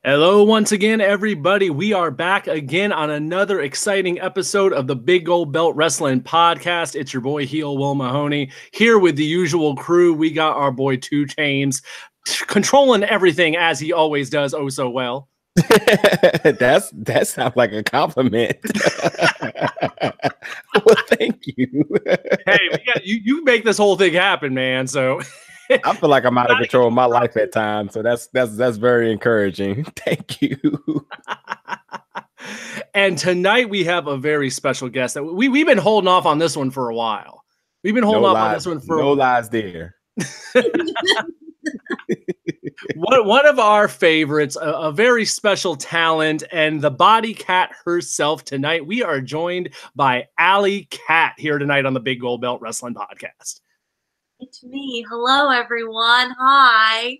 Hello, once again, everybody. We are back again on another exciting episode of the Big Gold Belt Wrestling Podcast. It's your boy, Heel Will Mahoney, here with the usual crew. We got our boy, 2 Chainz, controlling everything as he always does oh so well. That sounds like a compliment. Well, thank you. Hey, you make this whole thing happen, man. So I feel like I'm out of control of my life at times. So that's very encouraging. Thank you. And tonight we have a very special guest that we've been holding off on this one for a while. We've been holding off on this one for no lies there. One of our favorites, a very special talent, and the bodycat herself tonight. We are joined by Allie Kat here tonight on the Big Gold Belt Wrestling Podcast. It's me. Hello, everyone. Hi.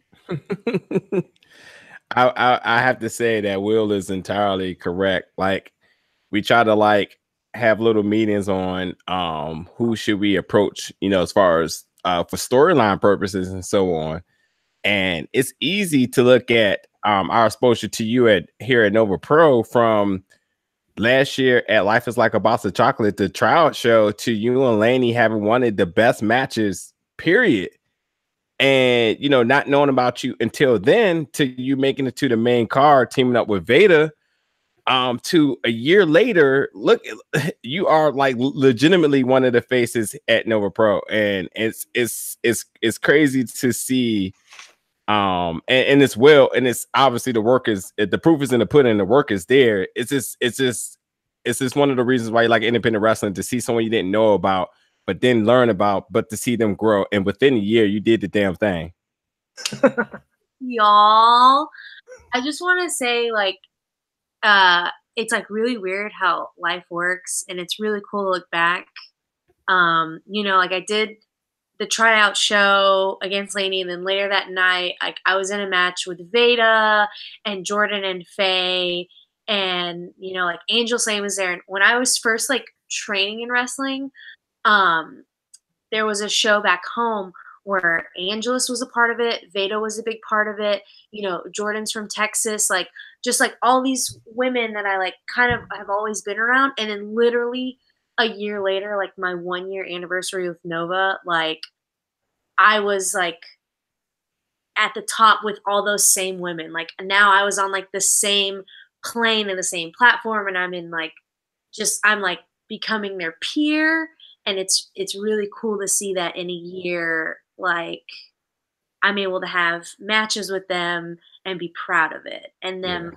I have to say that Will is entirely correct. Like, we try to have little meetings on who should we approach, as far as for storyline purposes and so on. And it's easy to look at our exposure to you here at Nova Pro from last year at Life is Like a Box of Chocolate, the tryout show, to you and Lainey having one of the best matches, period. And, not knowing about you until then, to you making it to the main card, teaming up with Veda, to a year later, look, you are like legitimately one of the faces at Nova Pro. And it's crazy to see. And it's obviously the proof is in the pudding, the work is there. It's just one of the reasons why you like independent wrestling, to see someone you didn't know about, but then learn about, but to see them grow. And within a year, you did the damn thing. Y'all, I just want to say, it's really weird how life works, and it's really cool to look back. I did the tryout show against Lainey, and then later that night, I was in a match with Veda and Jordan and Faye, and Angel Slane was there. And when I was first training in wrestling, there was a show back home where Angelus was a part of it, Veda was a big part of it. Jordan's from Texas, just all these women that I kind of have always been around. And then literally a year later, my 1 year anniversary with Nova, I was at the top with all those same women. Now I was on the same plane and the same platform, and I'm in I'm becoming their peer. And it's really cool to see that in a year, I'm able to have matches with them and be proud of it, and them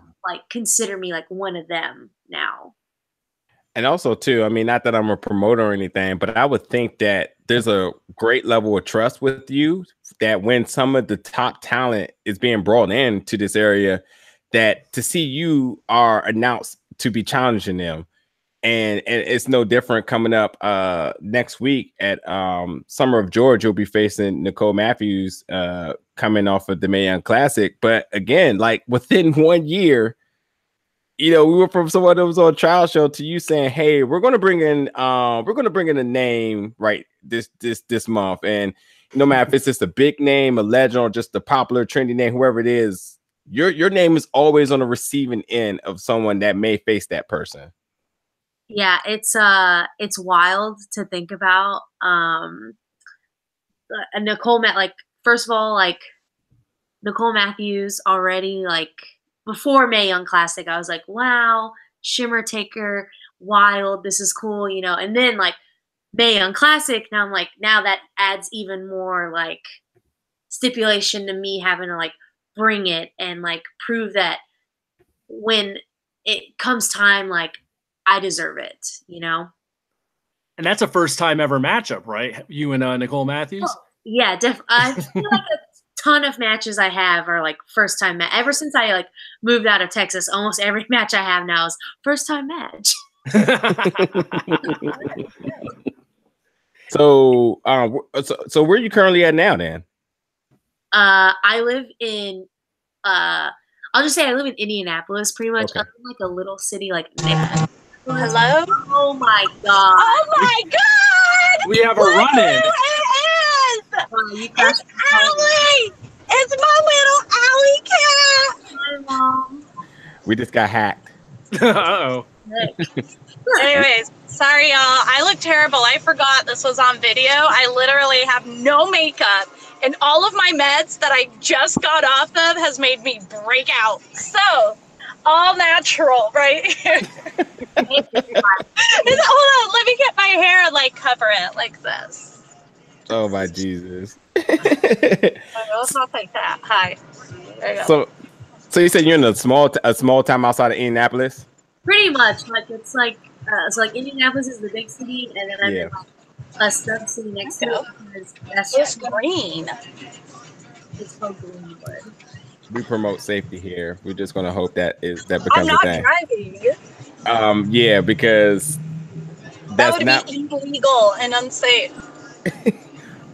consider me one of them now. And also, too, I mean, not that I'm a promoter or anything, but I would think that there's a great level of trust with you, that when some of the top talent is being brought into this area, that to see you are announced to be challenging them. And it's no different coming up next week at Summer of George. You'll be facing Nicole Matthews coming off of the Mae Young Classic. But again, within 1 year, we were from someone that was on a trial show to you saying, "Hey, we're going to bring in a name right this month." And no matter if it's just a big name, a legend, or just a popular trendy name, whoever it is, your name is always on the receiving end of someone that may face that person. Yeah, it's wild to think about. Nicole first of all, Nicole Matthews already before Mae Young Classic, I was like, wow, Shimmer Taker, wild, this is cool, and then Mae Young Classic, now I'm now that adds even more stipulation to me having to bring it and prove that when it comes time, I deserve it, And that's a first time ever matchup, right? You and Nicole Matthews? Oh, yeah, I feel a ton of matches I have are first time match. Ever since I moved out of Texas, almost every match I have now is first time match. So where are you currently at now, then? I live in I'll just say I live in Indianapolis, pretty much. Okay. I'm in a little city Hello? Oh my god. Oh my god! We have a run-in. It's Allie! It's my little Allie Kat! Hi, Mom. We just got hacked. Uh-oh. Anyways, sorry, y'all. I look terrible. I forgot this was on video. I literally have no makeup, and all of my meds that I just got off of has made me break out. So, all natural right here. Hold on, let me get my hair and like cover it like this. Oh my Jesus. Let's not like that. Hi. There you go. So you said you're in a small town outside of Indianapolis? Pretty much. Like it's like Indianapolis is the big city, and then I'm in like a sub city next to it. That's it's green. It's called Greenwood. We promote safety here. We're just gonna hope that becomes I'm a thing. driving. Yeah, because that would be illegal and unsafe.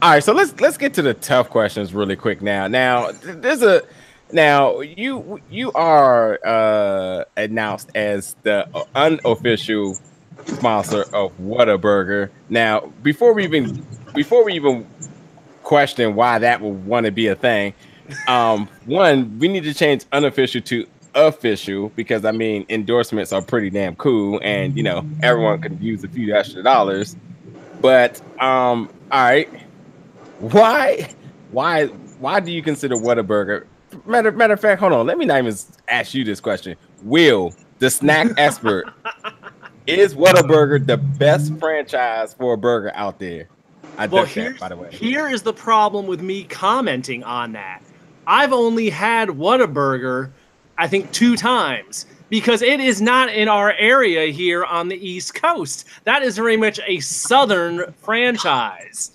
All right, so let's get to the tough questions really quick now. Now you are announced as the unofficial sponsor of Whataburger. Now, before we even question why that would want to be a thing, one, we need to change unofficial to official, because I mean endorsements are pretty damn cool, and you know everyone could use a few extra dollars. But all right, why do you consider Whataburger? Matter of fact, hold on, let me not even ask you this question. Will, the snack expert, is Whataburger the best franchise for a burger out there? By the way. Here is the problem with me commenting on that. I've only had Whataburger, I think, 2 times, because it is not in our area here on the East Coast. That is very much a Southern franchise.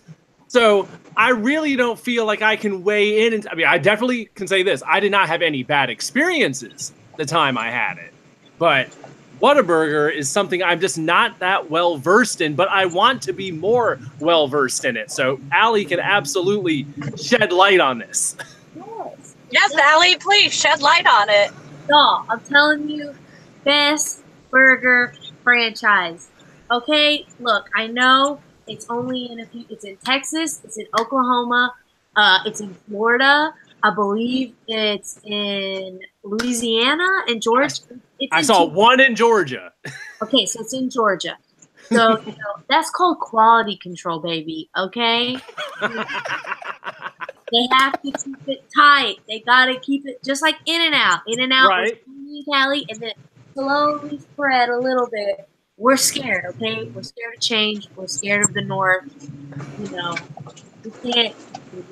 So I really don't feel like I can weigh in. I mean, I definitely can say this. I did not have any bad experiences the time I had it. But Whataburger is something I'm just not that well versed in, but I want to be more well versed in it. So Allie can absolutely shed light on this. Yes, Allie, please shed light on it. No, I'm telling you, best burger franchise. Okay, look, I know it's only it's in Texas, it's in Oklahoma, it's in Florida. I believe it's in Louisiana and Georgia. I saw one in Georgia. Okay, so it's in Georgia. So, you know, that's called quality control, baby, okay? They have to keep it tight. They got to keep it just like In-N-Out. In-N-Out right. was Cali, and then slowly spread a little bit. We're scared, okay? We're scared of change. We're scared of the North. You know,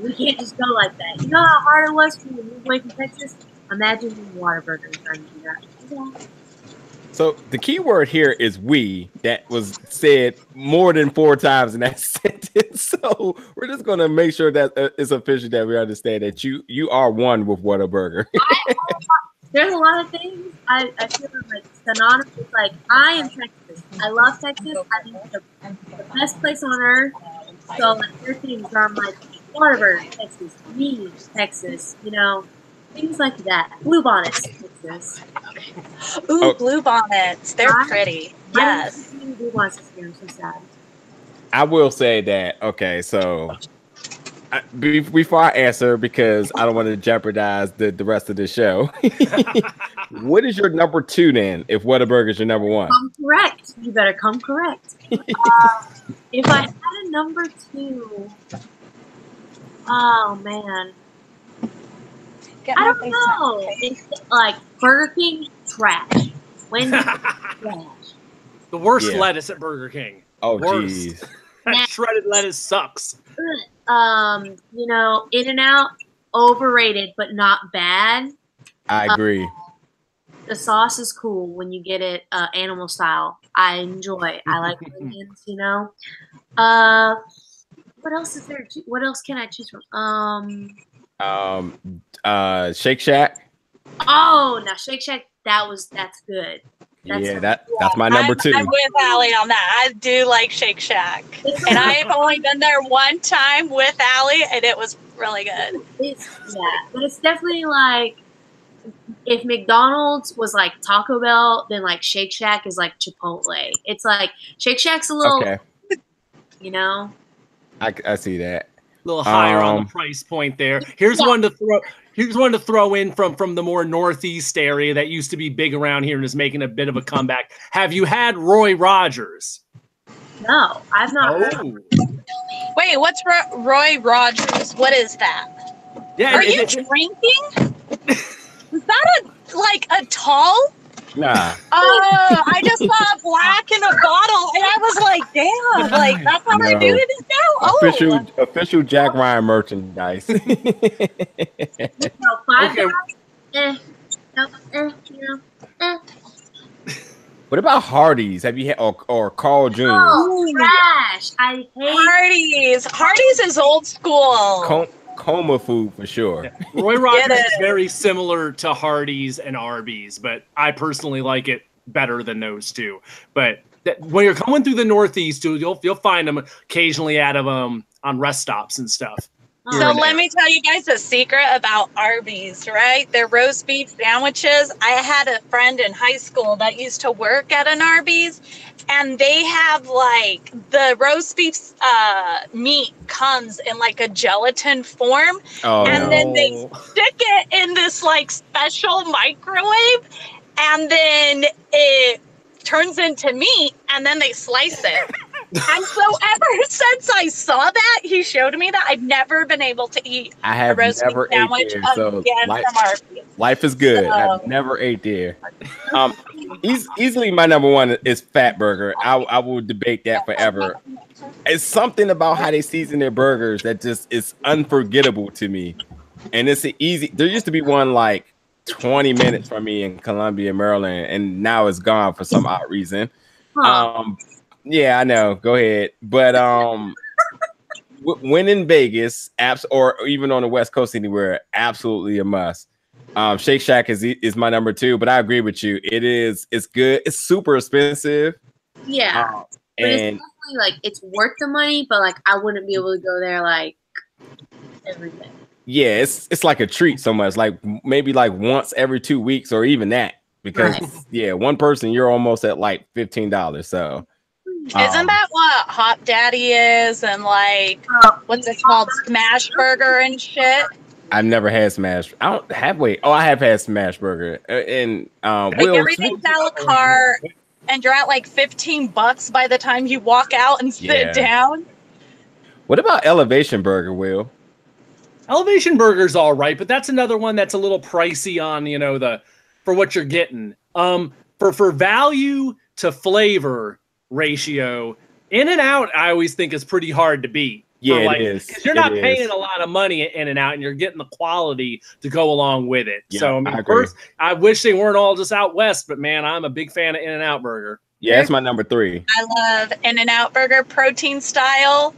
we can't just go like that. You know how hard it was for me to move away from Texas? Imagine when Whataburger is trying to do that. Okay. So the key word here is "we." That was said more than 4 times in that sentence. So we're just gonna make sure that it's official, that we understand that you are one with Whataburger. There's a lot of things I feel like synonymous with. Like, I am Texas. I love Texas. I think it's the best place on earth. So like, there are things where I'm like, Whataburger, Texas, me, Texas. You know, things like that. Blue bonnets, Texas. Ooh, blue bonnets. They're pretty. Yes. Blue bonnets this year. I'm so sad. I will say that. Okay, so before I answer, because I don't want to jeopardize the rest of the show, what is your number 2 then? If Whataburger is your number 1, come correct. You better come correct. If I had a number 2, oh man. I don't know. It's like Burger King trash. Wendy's trash. The worst lettuce at Burger King. Oh, jeez. That shredded lettuce sucks. You know, In-N-Out, overrated but not bad. I agree. The sauce is cool when you get it animal style. I enjoy. I like onions. You know. What else is there? What else can I choose from? Shake Shack. Oh, now Shake Shack. That's good. That's my number 2. I'm with Allie on that. I do like Shake Shack, and I've only been there one time with Allie, and it was really good. But it's definitely like, if McDonald's was like Taco Bell, then like Shake Shack is like Chipotle. It's like Shake Shack's a little, you know. I see that. little higher on the price point there. Here's one to throw. Here's one to throw in from the more northeast area that used to be big around here and is making a bit of a comeback. Have you had Roy Rogers? No, I've not. Wait, what's Roy Rogers? What is that? Yeah, are you drinking? Is that a tall? Nah. Oh, I just saw black in a bottle, and I was like, "Damn! Like that's how they do it now." Official Jack Ryan merchandise. What about Hardee's? Have you had or Carl Jr.? Oh, trash! I hate Hardee's. Hardee's is old school. Coma food for sure. Yeah. Roy Rogers is very similar to Hardee's and Arby's, but I personally like it better than those two. But when you're coming through the Northeast, too, you'll find them occasionally out of on rest stops and stuff. So let me tell you guys a secret about Arby's, right? Their roast beef sandwiches. I had a friend in high school that used to work at an Arby's, and they have like the roast beef meat comes in like a gelatin form, then they stick it in this like special microwave, and then it turns into meat, and then they slice it. And so ever since I saw that, he showed me that, I've never been able to eat a roast beef sandwich again from Arby's. Life is good. I've never ate there. Easily my number one is Fat Burger. I will debate that forever. It's something about how they season their burgers that just is unforgettable to me. And it's an easy. There used to be one like 20 minutes from me in Columbia, Maryland, and now it's gone for some odd reason. Yeah, I know. Go ahead. But when in Vegas, apps or even on the West Coast anywhere, absolutely a must. Shake Shack is my number 2, but I agree with you. It's good. It's super expensive. Yeah. But it's definitely like it's worth the money, but like I wouldn't be able to go there like every day. Yeah, it's like a treat so much. Like maybe like once every 2 weeks or even that. Because one person you're almost at like $15. So isn't that what Hot Daddy is and like what's it called, Smash Burger and shit? I've never had Smash. I don't have I have had Smash Burger and like everything's a la carte, and you're at like $15 by the time you walk out and sit down. What about Elevation Burger, Will? Elevation Burger's all right, but that's another one that's a little pricey on for what you're getting. For value to flavor ratio, In-N-Out I always think is pretty hard to beat. Yeah, it is. Because you're not paying a lot of money at In-N-Out, and you're getting the quality to go along with it. Yeah, so I wish they weren't all just out west, but man, I'm a big fan of In-N-Out Burger. Yeah, that's my number 3. I love In-N-Out Burger, protein style.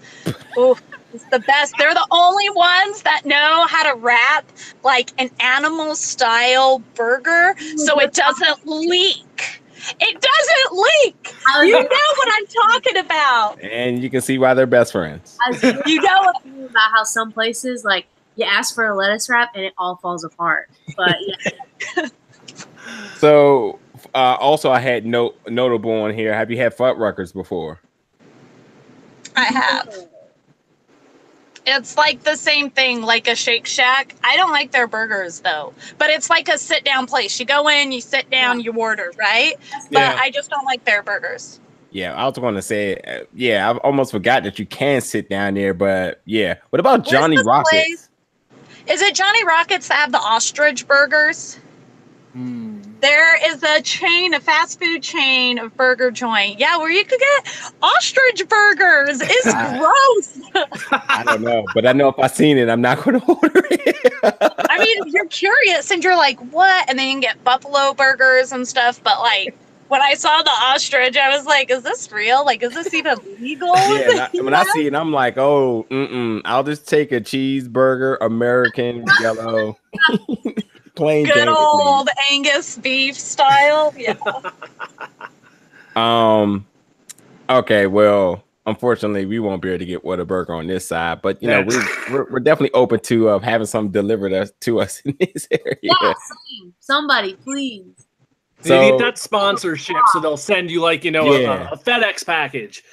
Ooh, it's the best. They're the only ones that know how to wrap like an animal style burger so it doesn't leak. It doesn't leak. You know what I'm talking about. And you can see why they're best friends. You know about how some places, like, you ask for a lettuce wrap and it all falls apart. But, yeah. So, also I had notable on here. Have you had Whataburgers before? I have. It's like the same thing, like a Shake Shack. I don't like their burgers, though. But it's like a sit-down place. You go in, you sit down, you order, right? But I just don't like their burgers. Yeah, I was going to say, I almost forgot that you can sit down there. But, yeah. What about Johnny Rockets? Is it Johnny Rockets that have the ostrich burgers? There is a fast food chain of burger joint. Yeah, where you could get ostrich burgers. It's gross. I don't know, but I know if I seen it, I'm not going to order it. I mean, you're curious and you're like, what? And then you can get buffalo burgers and stuff. But like, when I saw the ostrich, I was like, is this real? Like, is this even legal? Yeah, when I see it, I'm like, oh, I'll just take a cheeseburger, American yellow. Plain good old Angus beef style. Yeah. Okay, well, unfortunately we won't be able to get Whataburger on this side, but we're definitely open to having something delivered to us in this area. Yeah, somebody please. So you need that sponsorship, so they'll send you like a FedEx package,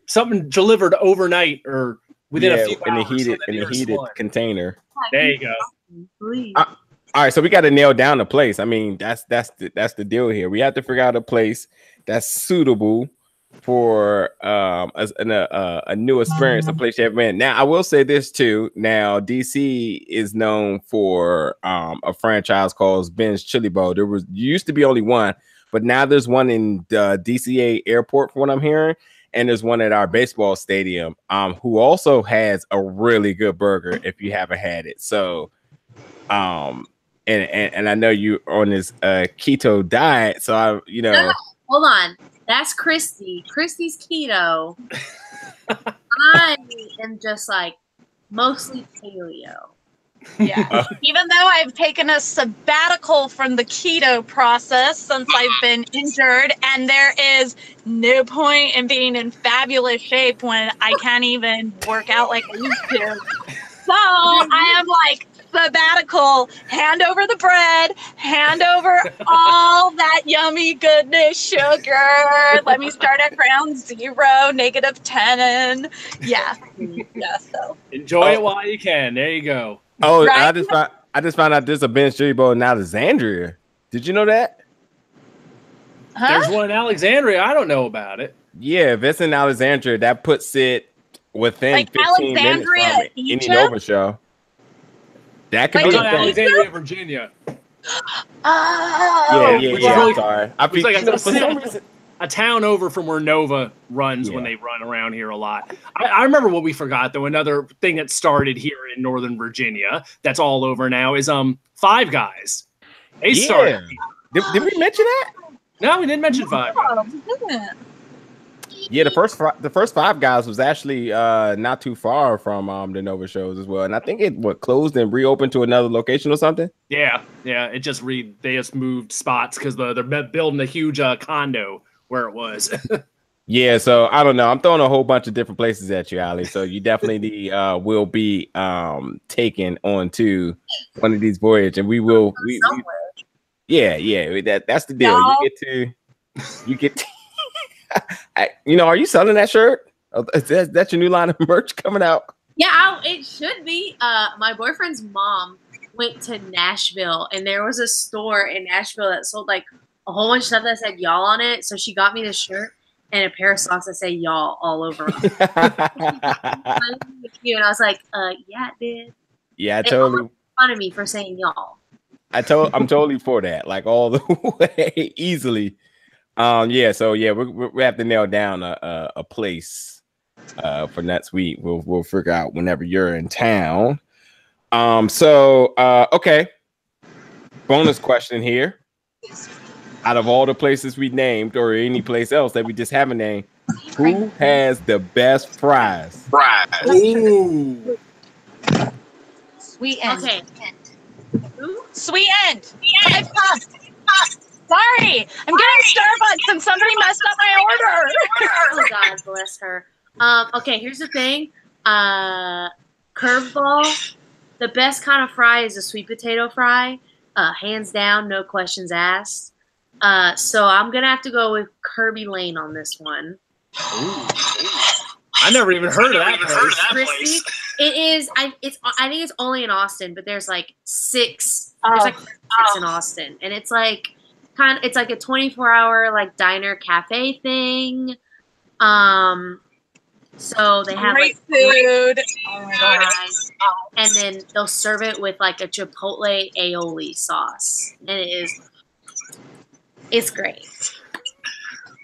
something delivered overnight or within a few in the hours heated container. There you go. All right, so we got to nail down a place. I mean, that's the deal here. We have to figure out a place that's suitable for a new experience, a place you haven't been. Now, I will say this too. Now, DC is known for a franchise called Ben's Chili Bowl. There used to be only one, but now there's one in the DCA airport, from what I'm hearing, and there's one at our baseball stadium, who also has a really good burger if you haven't had it. So, and I know you on this keto diet, so hold on. That's Christy. Christy's keto. I am just like mostly paleo. Yeah. Even though I've taken a sabbatical from the keto process since I've been injured, and there is no point in being in fabulous shape when I can't even work out like I used to. So I am like, sabbatical, hand over the bread, hand over all that yummy goodness, sugar. Let me start at ground zero, -10. Yeah. So enjoy it while you can. There you go. Oh, right? I just found out there's a Ben's Chili Bowl in Alexandria. Did you know that? Huh? There's one in Alexandria. I don't know about it. Yeah, if it's in Alexandria, that puts it within like 15 minutes from any Nova show. That could be Alexandria, Virginia. Yeah. Sorry. It's like a town over from where Nova runs when they run around here a lot. I remember what we forgot, though. Another thing that started here in Northern Virginia that's all over now is Five Guys. They started. Did we mention that? No, we didn't mention Five Guys. Yeah, the first Five Guys was actually not too far from the Nova shows as well, and I think it closed and reopened to another location or something. Yeah. It just they just moved spots because they're building a huge condo where it was. Yeah, so I don't know. I'm throwing a whole bunch of different places at you, Allie. So you definitely will be taken on to one of these voyages, and we will. That's the deal. No. You get to. Are you selling that shirt? Is that your new line of merch coming out? Yeah, it should be. My boyfriend's mom went to Nashville, and there was a store in Nashville that sold like a whole bunch of stuff that said y'all on it. So she got me this shirt and a pair of socks that say y'all all over them. And I was like, yeah, it did. Yeah, totally. Made fun of me for saying y'all. I'm totally for that, like all the way, easily. We have to nail down a place for next week. We'll figure out whenever you're in town. Okay. Bonus question here. Out of all the places we named, or any place else that we just haven't named, who has the best fries? Ooh. Sweet End. Okay. Sweet End. Sorry, I'm getting Starbucks and somebody messed up my order. Oh, God bless her. Okay, here's the thing. Curveball. The best kind of fry is a sweet potato fry. Hands down, no questions asked. So I'm going to have to go with Kirby Lane on this one. Ooh. I never even heard of that place. It is. I think it's only in Austin, but there's like six. There's like six in Austin, and it's like it's like a 24-hour like diner cafe thing. So they have great like food. Oh my God. And then they'll serve it with like a chipotle aioli sauce, and it's great.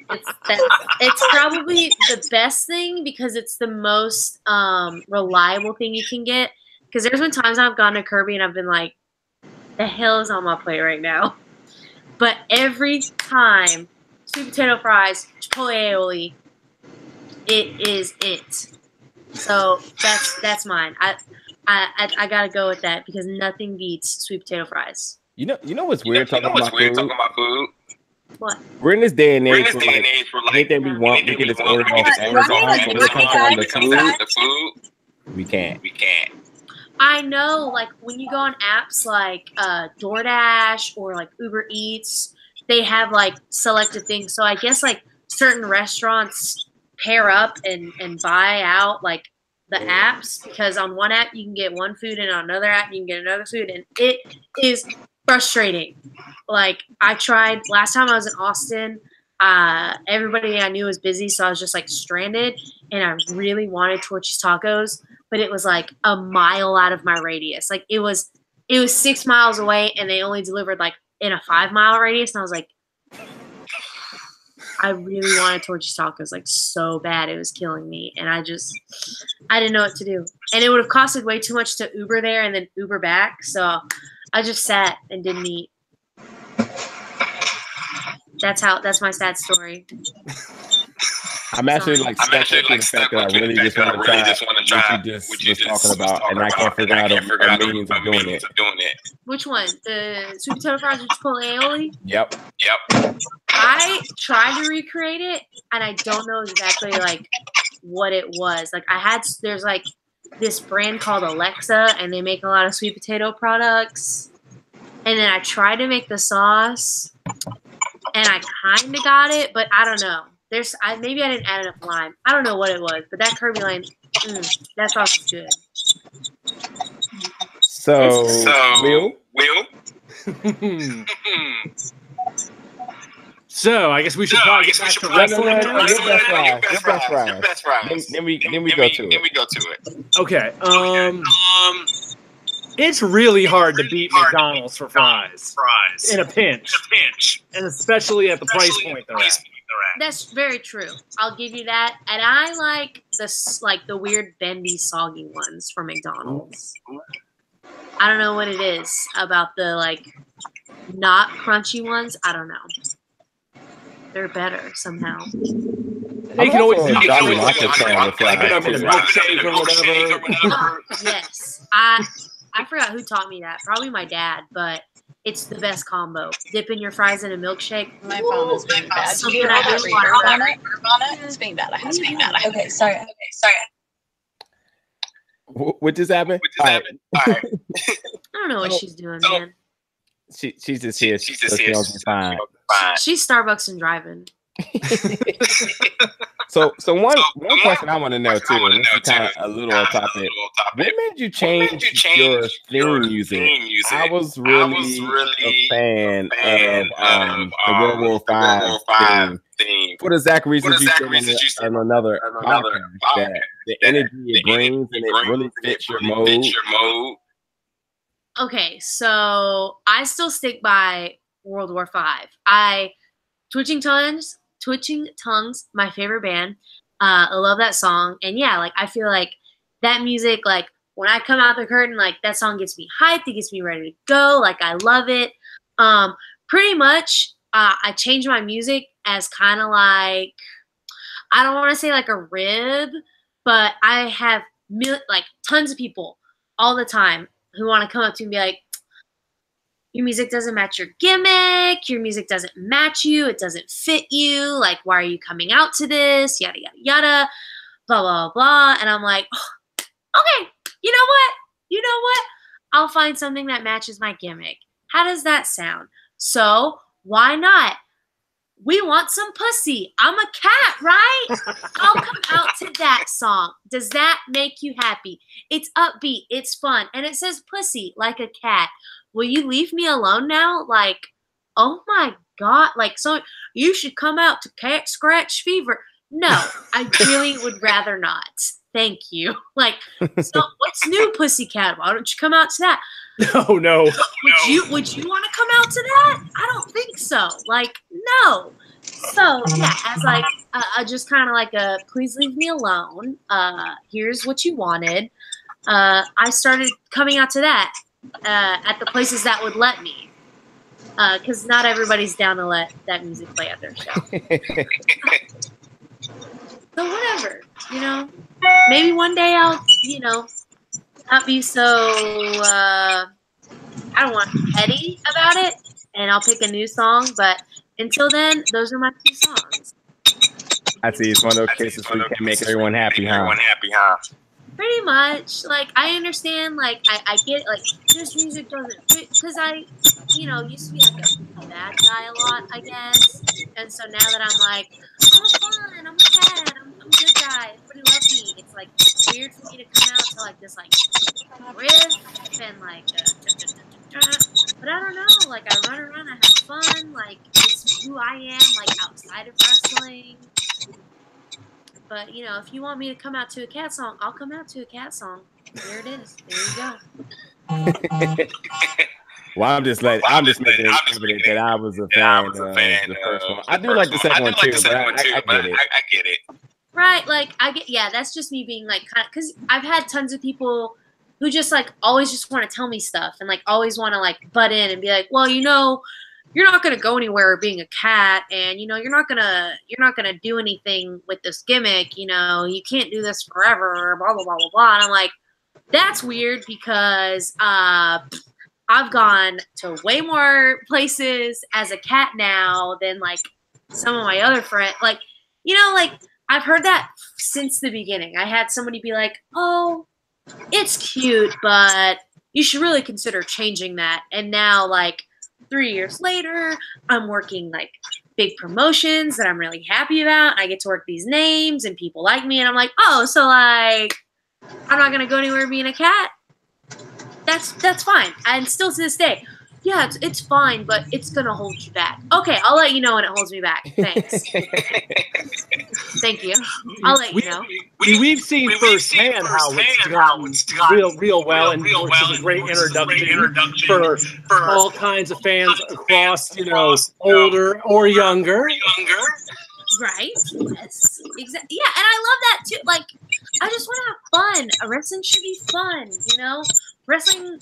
It's probably the best thing because it's the most reliable thing you can get. Because there's been times I've gone to Kirby and I've been like, the hell is on my plate right now? But every time, sweet potato fries, chipotle aioli, it is it. So that's mine. I gotta go with that because nothing beats sweet potato fries. You know what's weird talking about food? What? We're in this day and age where anything we want, we can just order off Amazon. But when it comes down to food, we can't. I know, like when you go on apps like DoorDash or like Uber Eats, they have like selected things. So I guess like certain restaurants pair up and buy out like the apps, because on one app you can get one food and on another app you can get another food, and it is frustrating. Like, I tried last time I was in Austin. Everybody I knew was busy, so I was just like stranded, and I really wanted Torchy's Tacos, but it was like a mile out of my radius. Like, it was 6 miles away, and they only delivered like in a 5-mile radius, and I was like, I really wanted Torchy's Tacos like so bad, it was killing me, and I didn't know what to do, and it would have costed way too much to Uber there and then Uber back, so I just sat and didn't eat. That's my sad story. I'm actually like stuck with the fact that I really just want to try what you just was talking about, and I can't figure out a means of doing it. Which one? The sweet potato fries with Chipotle aioli? Yep. I tried to recreate it, and I don't know exactly like what it was. Like, there's like this brand called Alexa, and they make a lot of sweet potato products. And then I tried to make the sauce, and I kind of got it, but I don't know. Maybe I didn't add enough lime. I don't know what it was, but that Kirby lime, that sauce is good. So Will? So I guess we should probably get back to wrestling. Your best fries. Then we go to it. Okay. It's really hard to beat McDonald's for fries in a pinch, and especially at the price point they're at. That's very true. I'll give you that. And I like the weird bendy soggy ones from McDonald's. I don't know what it is about the like not crunchy ones. I don't know. They're better somehow. They can always like a milkshake or whatever. Yes. I forgot who taught me that. Probably my dad, but it's the best combo. Dipping your fries in a milkshake. My phone is being bad. Something I do want on it. It's being bad. Okay, sorry. What just happened? All right. I don't know what she's doing, man. She's just here. She's fine. She's Starbucks and driving. So one question I want to know too, and this is kind of a little off topic. What made you change your theme music? I was really a fan of the World War V theme. For the exact reasons you said on another podcast, that the energy it brings and it really fits your mode. Okay, so I still stick by World War V. Twitching Tongues, my favorite band. I love that song. And yeah, like I feel like that music, like when I come out the curtain, like that song gets me hyped, it gets me ready to go. Like I love it. Pretty much I change my music as kind of like, I don't want to say like a rib, but I have like tons of people all the time who want to come up to me and be like, your music doesn't match your gimmick. Your music doesn't match you. It doesn't fit you. Like, why are you coming out to this? Yada, yada, yada, blah, blah, blah. And I'm like, oh, okay, you know what? I'll find something that matches my gimmick. How does that sound? So why not? We want some pussy. I'm a cat, right? I'll come out to that song. Does that make you happy? It's upbeat. It's fun. And it says pussy like a cat. Will you leave me alone now? Like, oh my God. Like, so you should come out to Cat Scratch Fever. No, I really would rather not. Thank you. Like, so what's new, Pussycat? Why don't you come out to that? No. Would you want to come out to that? I don't think so. Like, no. So yeah, as like just kind of like a please leave me alone. Here's what you wanted. I started coming out to that at the places that would let me, because not everybody's down to let that music play at their show. So whatever, maybe one day I'll, not be so, I don't want petty about it, and I'll pick a new song, but until then, those are my 2 songs. I see. It's one of those cases where you can't make everyone happy, huh? Pretty much. Like, I understand, like, I get, like, this music doesn't fit, because I, used to be, like, a bad guy a lot, I guess, and so now that I'm like, I'm fun, I'm a cat, I'm a good guy. Everybody loves me. It's like weird for me to come out to like this like riff and like but I don't know, like I run around, I have fun, like it's who I am, like outside of wrestling. But you know, if you want me to come out to a cat song, I'll come out to a cat song. There it is. There you go. Well, I'm just making it evident that I was a fan of the first one. I do like the second one too, but I get it. Right, like I get, yeah, that's just me being like kind of, because I've had tons of people who just like always just want to tell me stuff and like always want to like butt in and be like, well, you know, you're not gonna go anywhere being a cat, and you know, you're not gonna do anything with this gimmick. You know, you can't do this forever. Blah blah blah blah blah. And I'm like, that's weird because I've gone to way more places as a cat now than like some of my other friends. Like, you know, like I've heard that since the beginning. I had somebody be like, oh, it's cute, but you should really consider changing that. And now, like 3 years later, I'm working like big promotions that I'm really happy about. I get to work these names and people like me. And I'm like, oh, so like, I'm not going to go anywhere being a cat. That's fine. And still to this day, yeah, it's fine, but it's going to hold you back. Okay, I'll let you know when it holds me back. Thanks. Thank you. I'll let you know. We've seen firsthand how it's gone real well, and which is a great introduction for all kinds of fans across, you know, older or younger. Right? Yes. Exactly. Yeah, and I love that too. Like, I just want to have fun. Wrestling should be fun, you know? Wrestling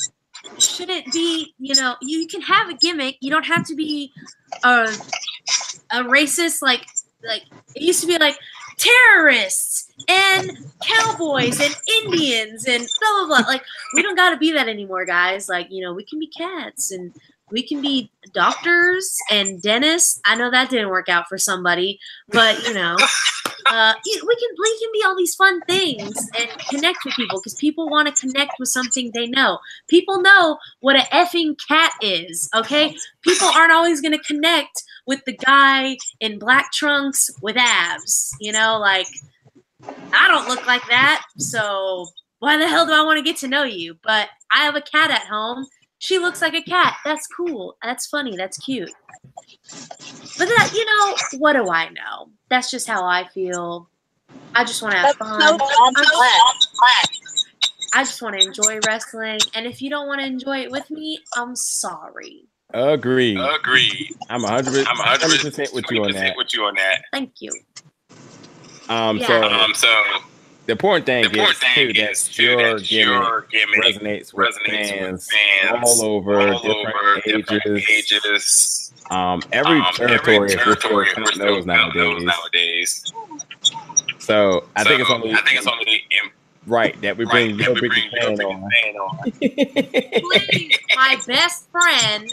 shouldn't be, you know, you can have a gimmick. You don't have to be a racist, like it used to be like terrorists and cowboys and Indians and blah, blah, blah. Like, we don't got to be that anymore, guys. Like, you know, we can be cats and we can be doctors and dentists. I know that didn't work out for somebody, but, you know, we can be all these fun things and connect with people because people want to connect with something they know. People know what an effing cat is, okay? People aren't always going to connect with the guy in black trunks with abs, you know? Like, I don't look like that, so why the hell do I want to get to know you? But I have a cat at home. She looks like a cat. That's cool. That's funny. That's cute. But that, you know, what do I know? That's just how I feel. I just want to have fun. I just want to enjoy wrestling. And if you don't want to enjoy it with me, I'm sorry. Agreed. I'm 100% with you on that. Thank you. So the important thing is that your gimmick resonates with fans all over different ages. Every territory is knows nowadays. So I think it's only right that we bring your big fan on. Please, my best friend,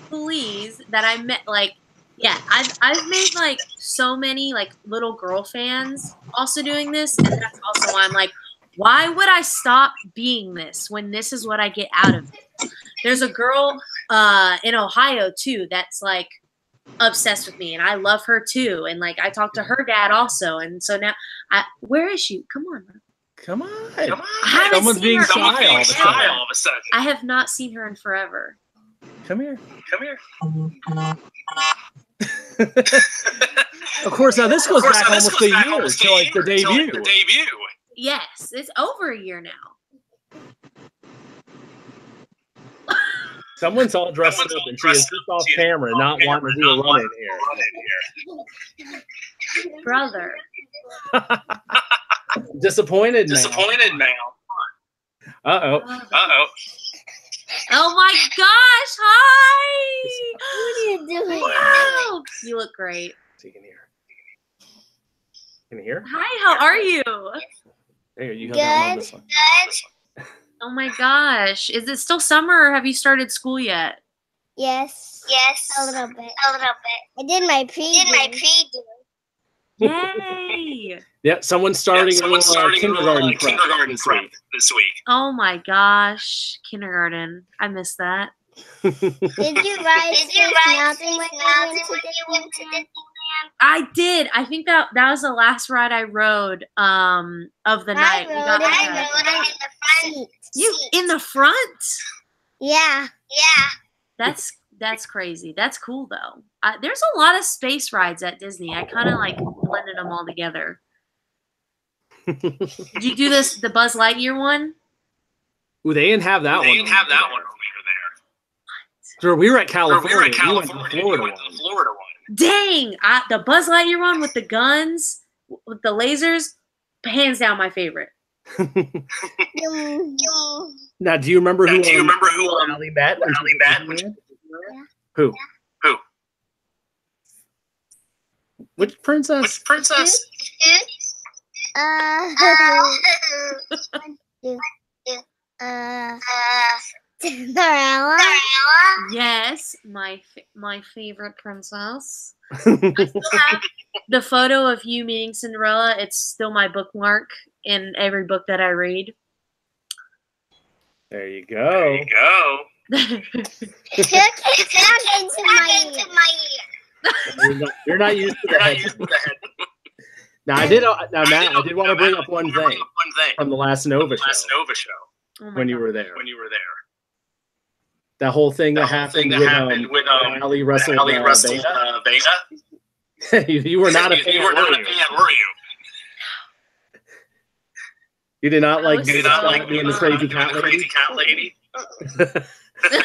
please, that I met, like, yeah, I've made like so many like little girl fans also doing this, and that's also why I'm like, why would I stop being this when this is what I get out of it? There's a girl in Ohio too that's like obsessed with me, and I love her too, and like I talk to her dad also, and so now where is she? Come on. Someone's being shy all of a sudden. I have not seen her in forever. Come here. Of course, now this goes back almost a year to like the debut. Yes, it's over a year now. Someone's all dressed up and she is just off camera, not wanting to do a run in here. Brother. Disappointed now. Uh-oh. Oh my gosh! Hi. What are you doing? Wow, you look great. Can you hear? Hi, how are you? There you go. Good. Oh my gosh! Is it still summer, or have you started school yet? Yes. A little bit. I did my preview. Yay! Yeah, someone's starting kindergarten prep this week. Oh my gosh, kindergarten! I missed that. Did you ride Space Mountain when you went to Disneyland? I did. I think that was the last ride I rode of the night. I rode in the front You seat. in the front? Yeah. That's crazy. That's cool though. There's a lot of space rides at Disney. I kind of like blended them all together. Did you do the Buzz Lightyear one? Ooh, they didn't have that one. They didn't have that one when we were there. Sure, we were at California. We were at You went California. to You Florida went to one. the Florida one. Dang! The Buzz Lightyear one with the guns, with the lasers, hands down my favorite. Now, do you remember who? Do you remember who Allie met? Allie met? Who? Who? Which princess? Which princess? Cinderella. Yes, my favorite princess. I still have the photo of you meeting Cinderella. It's still my bookmark in every book that I read. There you There go. you go. It's not into my ear. You're not used to the head. Now, Matt, I did want to bring up one thing from the last Nova show Last Nova show Oh my when you God. were there. when you were there. That whole thing that The whole happened thing that happened with Allie wrestled Allie wrestled Beta. Beta. You were not a fan, You were not were a you? fan, were you? You did not like You You being did not like the crazy cat the lady? crazy cat lady.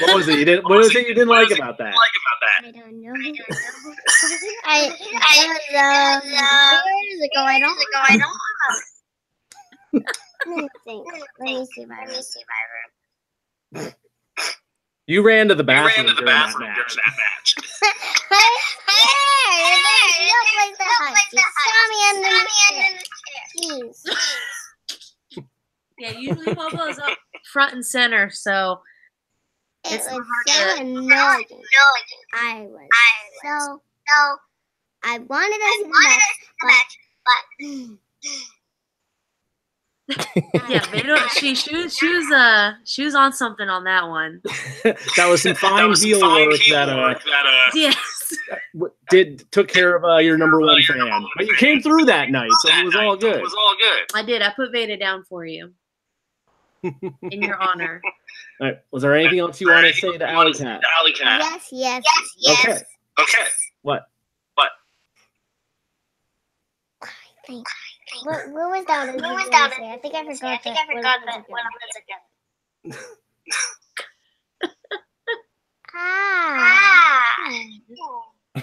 What was it? You didn't. What was it you didn't like about that? Like about that? I don't know. I years ago. I don't know. Let me think. Let me see my room. You ran to the You bathroom ran to the during bathroom that during match. that match. There's no place to hide. Just saw me under the chair. Please. Yeah, usually Popo's up front and center, so It It's was so so hard annoying. I was so. I wanted us to match, but yeah, Vito, she was on something on that one. That was some That fine was some heel fine work heel that work that Yes. took care of your number one fan. But you came through that night, so it was all good. It was all good. I did. I put Veda down for you. In your honor. All right. Was there anything else you want to say to Allie Kat? Allie Kat. yes. Okay. Okay. What? What was that? I think I forgot that. What was again?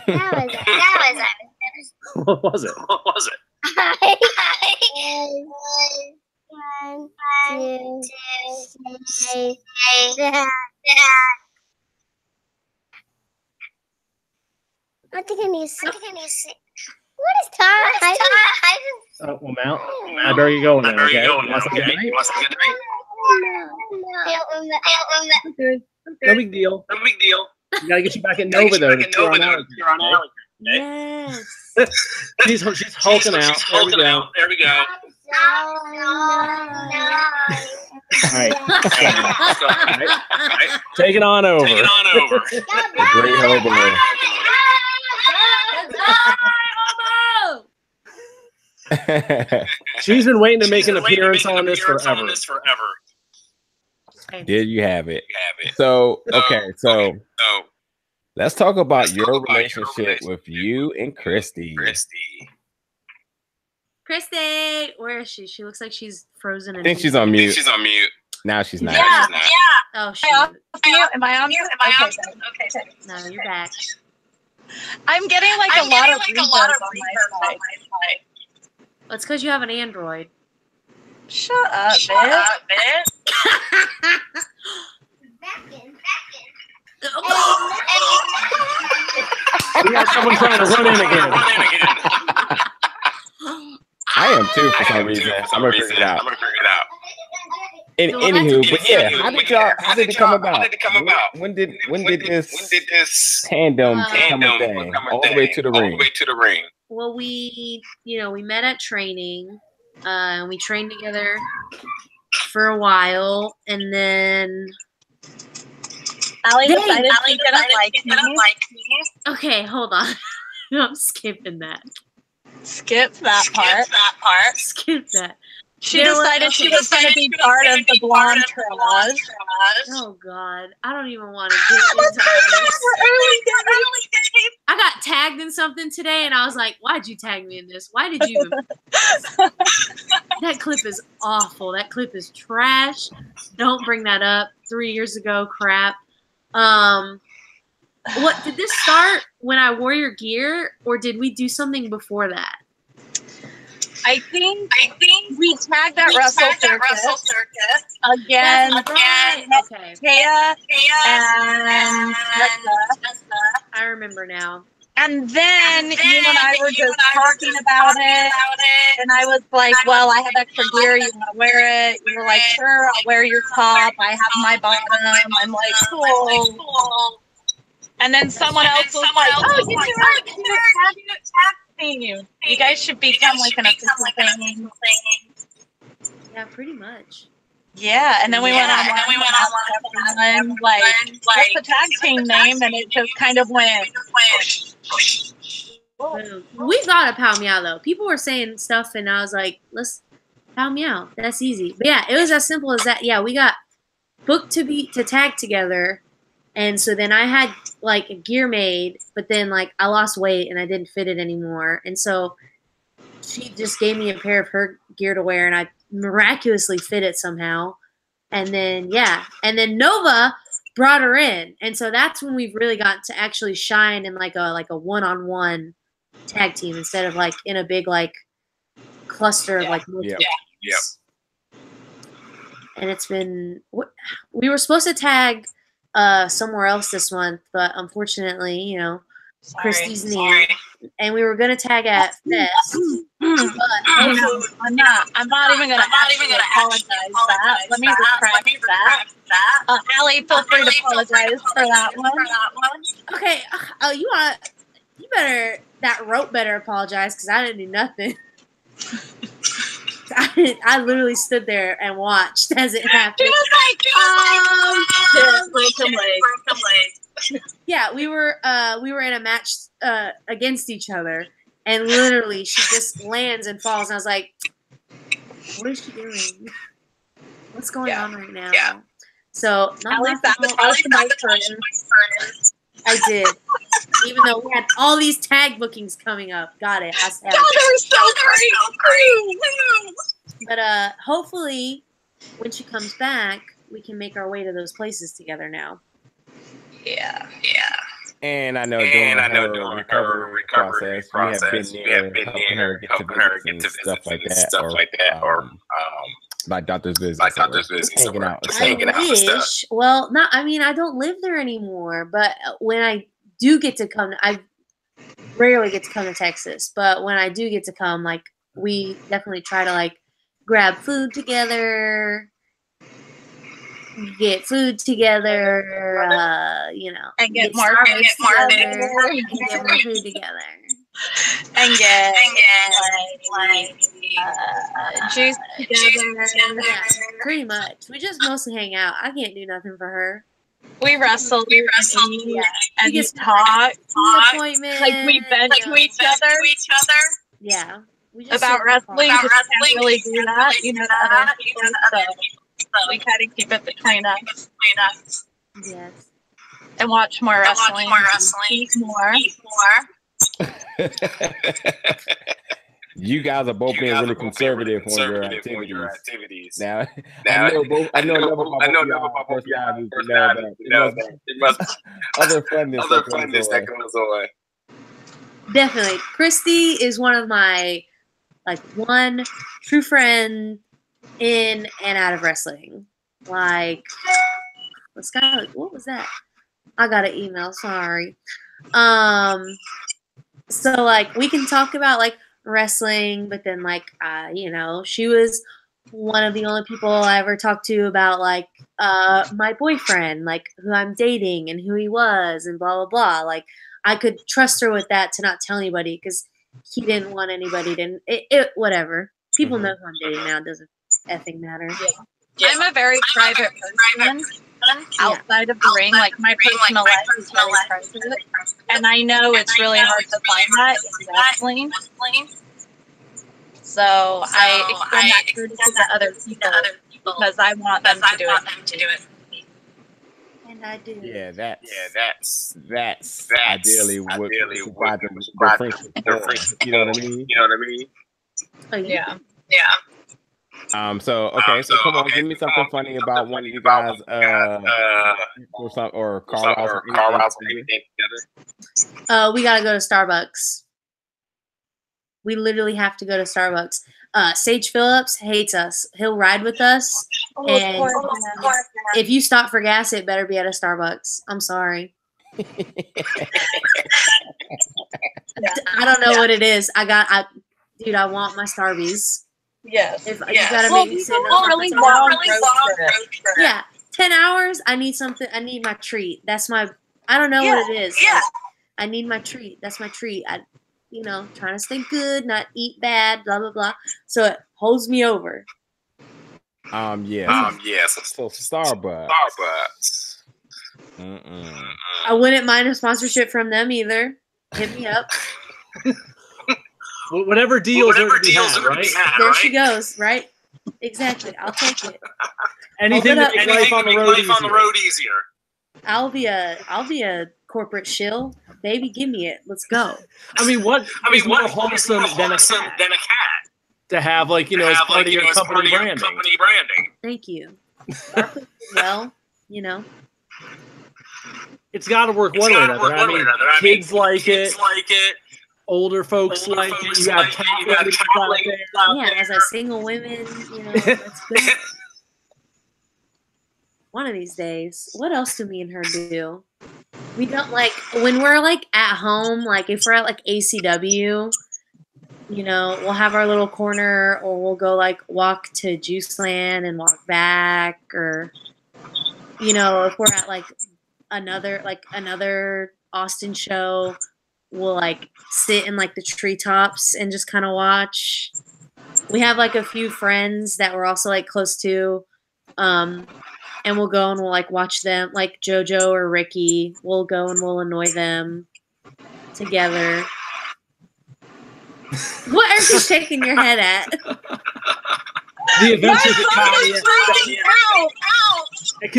That was it. What was it? What was it? One, two, say that. I think I need to see. What is Tara? Well, Mount. I better you go then. There you Okay. go. Want some good Okay. night? You want some good night? I don't remember. No big deal. No big deal. We gotta get you back at Gotta Nova get though. you back to in Nova, cheer on though, Allie. to cheer on Allie. Yes. She's hulking out. She's There we hulking go. out. There we go. All right. Right. Take it on over. Take it on over. The great hobo. She's been waiting to make an She's waiting to appearance make an on this appearance forever. on this forever. There you have it. You have it. So, okay, so So, let's talk about let's your talk about your relationship relationship with you and Christy. Christy. Christy, where is she? She looks like she's frozen. I think she's on I think mute. she's on mute. Now she's not. Yeah, not. yeah. Oh, shoot. Am I on mute? Okay. No, you're back. I'm getting like a lot of reverbs on my side. It's because you have an Android. Shut up, bitch. We got someone trying to run in again. Run in again. I am too for some reason. I'm gonna figure it out. I'm gonna figure it out. Anywho, but yeah, how did y'all? How did it come about? How did it come about? When did this Tandem tandem become a thing? become a All the way to the All the ring. way to the ring. Well, we met at training. We trained together for a while, and then Allie Dang, decided she didn't like me. okay, hold on. I'm skipping that. Skip that part. Skip that. She decided she was going to be part of the blonde triage. Oh God, I don't even want to get into this. I got tagged in something today, and I was like, "Why'd you tag me in this? Why did you?" That clip is awful. That clip is trash. Don't bring that up. 3 years ago, crap. What did this start when I wore your gear, or did we do something before that? I think we tagged that Russell Circus again. Okay. Taya and Jessica. I remember now. And then you and I were just talking about it, and I was like, "Well, I have extra gear. You want to wear it?" You were like, "Sure, I'll wear your top. I have my bottom." I'm like, "Cool." And then someone else was like, "Oh, you two are tag team. You guys should become like an official thing." Yeah, pretty much. Yeah, and then we went on everyone, like, what's the tag team name? And it just kind of went. We thought of Pow Meow though. People were saying stuff, and I was like, "Let's Pow Meow. That's easy." But yeah, it was as simple as that. Yeah, we got booked to tag together, and so then I had like a gear made, but then like I lost weight and I didn't fit it anymore, and so she just gave me a pair of her gear to wear, and I miraculously fit it somehow. And then Nova brought her in, and so that's when we've really got to actually shine in like a one-on-one tag team instead of like in a big like cluster of like multiple teams. And it's been, we were supposed to tag somewhere else this month, but unfortunately, you know, Christy's knee, and we were gonna tag at Fest. I'm not even gonna apologize for that. Let me retract that. Allie, feel free to apologize for that one. Okay, that rope better apologize because I didn't do nothing. I literally stood there and watched as it happened. She was like, broken leg. Yeah, we were in a match against each other, and literally she just lands and falls, and I was like, "What is she doing? What's going on right now?" Yeah. So I did, even though we had all these tag bookings coming up. Got it. They're so great. But hopefully, when she comes back, we can make our way to those places together now. Yeah. And I know during her recovery process, we have been there helping her get to stuff like that, or like doctor's visits, hanging out and stuff. Well, I don't live there anymore, but when I do get to come, I rarely get to come to Texas, but when I do get to come, like, we definitely try to like grab food together, get food together, and get more food together, and get juice together. Yeah, pretty much. We just mostly hang out. I can't do nothing for her. We wrestle, yeah, and just talk. Appointments, like we vent to each other. Yeah, we just about wrestling. Can't really do that, to other people. So we try to keep it between us. Yes. And watch more wrestling. Eat more. You guys are both being really conservative on your activities. Now, I know enough about both y'all to know that it must other funness that goes on. Definitely. Christy is one of my, one true friend in and out of wrestling. Like, what was that? I got an email, sorry. So, we can talk about, wrestling, but then, she was one of the only people I ever talked to about, my boyfriend, who I'm dating and who he was and blah, blah, blah. I could trust her with that to not tell anybody because he didn't want anybody to, whatever. People know who I'm dating now. It doesn't effing matter. Yeah. I'm a very private person. outside of the ring. Like my personal life is very private, and I know it's really hard to find that in wrestling. So I extend that courtesy to other people because I want them to do it. And I do. Yeah, that's ideally what the friendship. You know what I mean? Oh, Yeah. So come on, give me something funny about one of you guys, or Carl Rouse or anything together. We gotta go to Starbucks. We literally have to go to Starbucks. Sage Phillips hates us. He'll ride with us, and if you stop for gas, it better be at a Starbucks. I'm sorry. I don't know what it is. Dude, I want my Starbies. Yes. You gotta make me sit yeah, 10 hours. I need something. I need my treat. That's my. I don't know what it is. Yeah. Like, I need my treat. That's my treat. Trying to stay good, not eat bad, blah blah blah. So it holds me over. Yes. So Starbucks. I wouldn't mind a sponsorship from them either. Hit me up. Whatever deals are to be had, right? There she goes, right? Exactly. I'll take it. Anything to make life on the road easier. I'll be a corporate shill. Baby, give me it. Let's go. What is more wholesome than a cat? To have as part of your company branding. Thank you. Well, it's got to work one way or another. Kids like it. Older folks like it. You got cat ladies out there. Yeah, as a single women, that's good. One of these days. What else do me and her do? We don't when we're at home, if we're at ACW, we'll have our little corner, or we'll go walk to Juice Land and walk back, or if we're at another Austin show, we'll sit in the treetops and just kind of watch. We have a few friends that we're also close to, and we'll go and we'll watch them, JoJo or Ricky. We'll go and we'll annoy them together. What are you shaking your head at? The Adventures of Pow Meow. It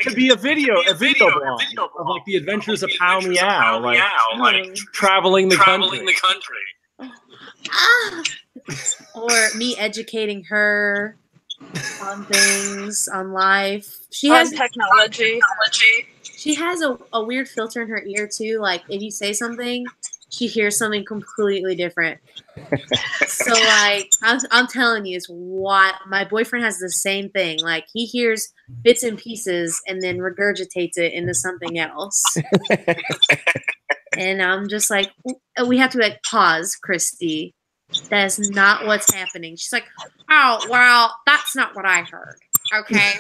could be a video blog of the Adventures of Pow Meow, traveling the country. Or me educating her on things, on life. She has technology. She has a weird filter in her ear too. If you say something, she hears something completely different. So I'm telling you, it's what my boyfriend has the same thing. He hears bits and pieces and then regurgitates it into something else. And I'm just we have to pause, Christy. That is not what's happening. She's like, oh, well, that's not what I heard. Okay.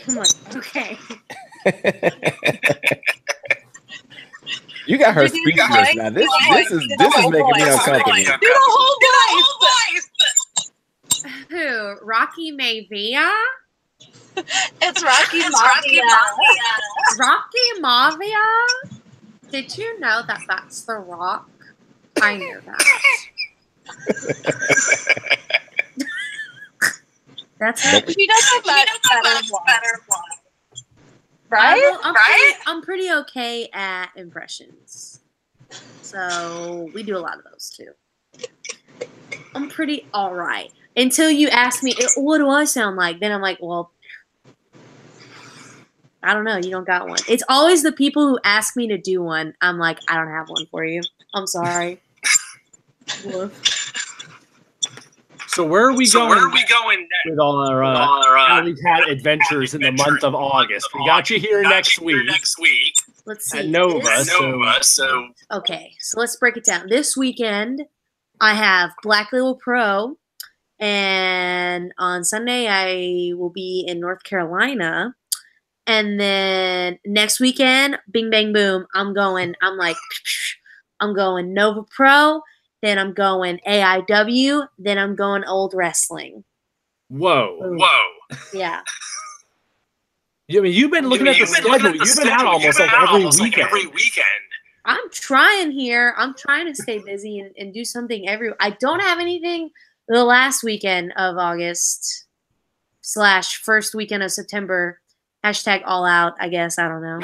I'm like, okay. You got her speechless now. This is making me uncomfortable. Do the whole voice. Who? Rocky Mavia? It's Rocky Mavia. Rocky Mavia? Did you know that that's The Rock? I knew that. That's her. She does a better one. Right? I'm pretty okay at impressions. So we do a lot of those too. I'm pretty all right. Until you ask me, what do I sound like? Then I'm like, well, I don't know. You don't got one. It's always the people who ask me to do one. I'm like, I don't have one for you. I'm sorry. So where are we going next with all our Allie Kat adventures in the month of August? We got you here next week. Let's see. At Nova. Okay, so let's break it down. This weekend, I have Black Label Pro, and on Sunday, I will be in North Carolina. And then next weekend, bing, bang, boom, I'm going Nova Pro. Then I'm going AIW. Then I'm going Old Wrestling. Whoa. Yeah. I mean, you've been looking at the schedule. You've been out almost like every weekend. I'm trying here. I'm trying to stay busy and do something I don't have anything the last weekend of August / first weekend of September. # all out, I guess. I don't know.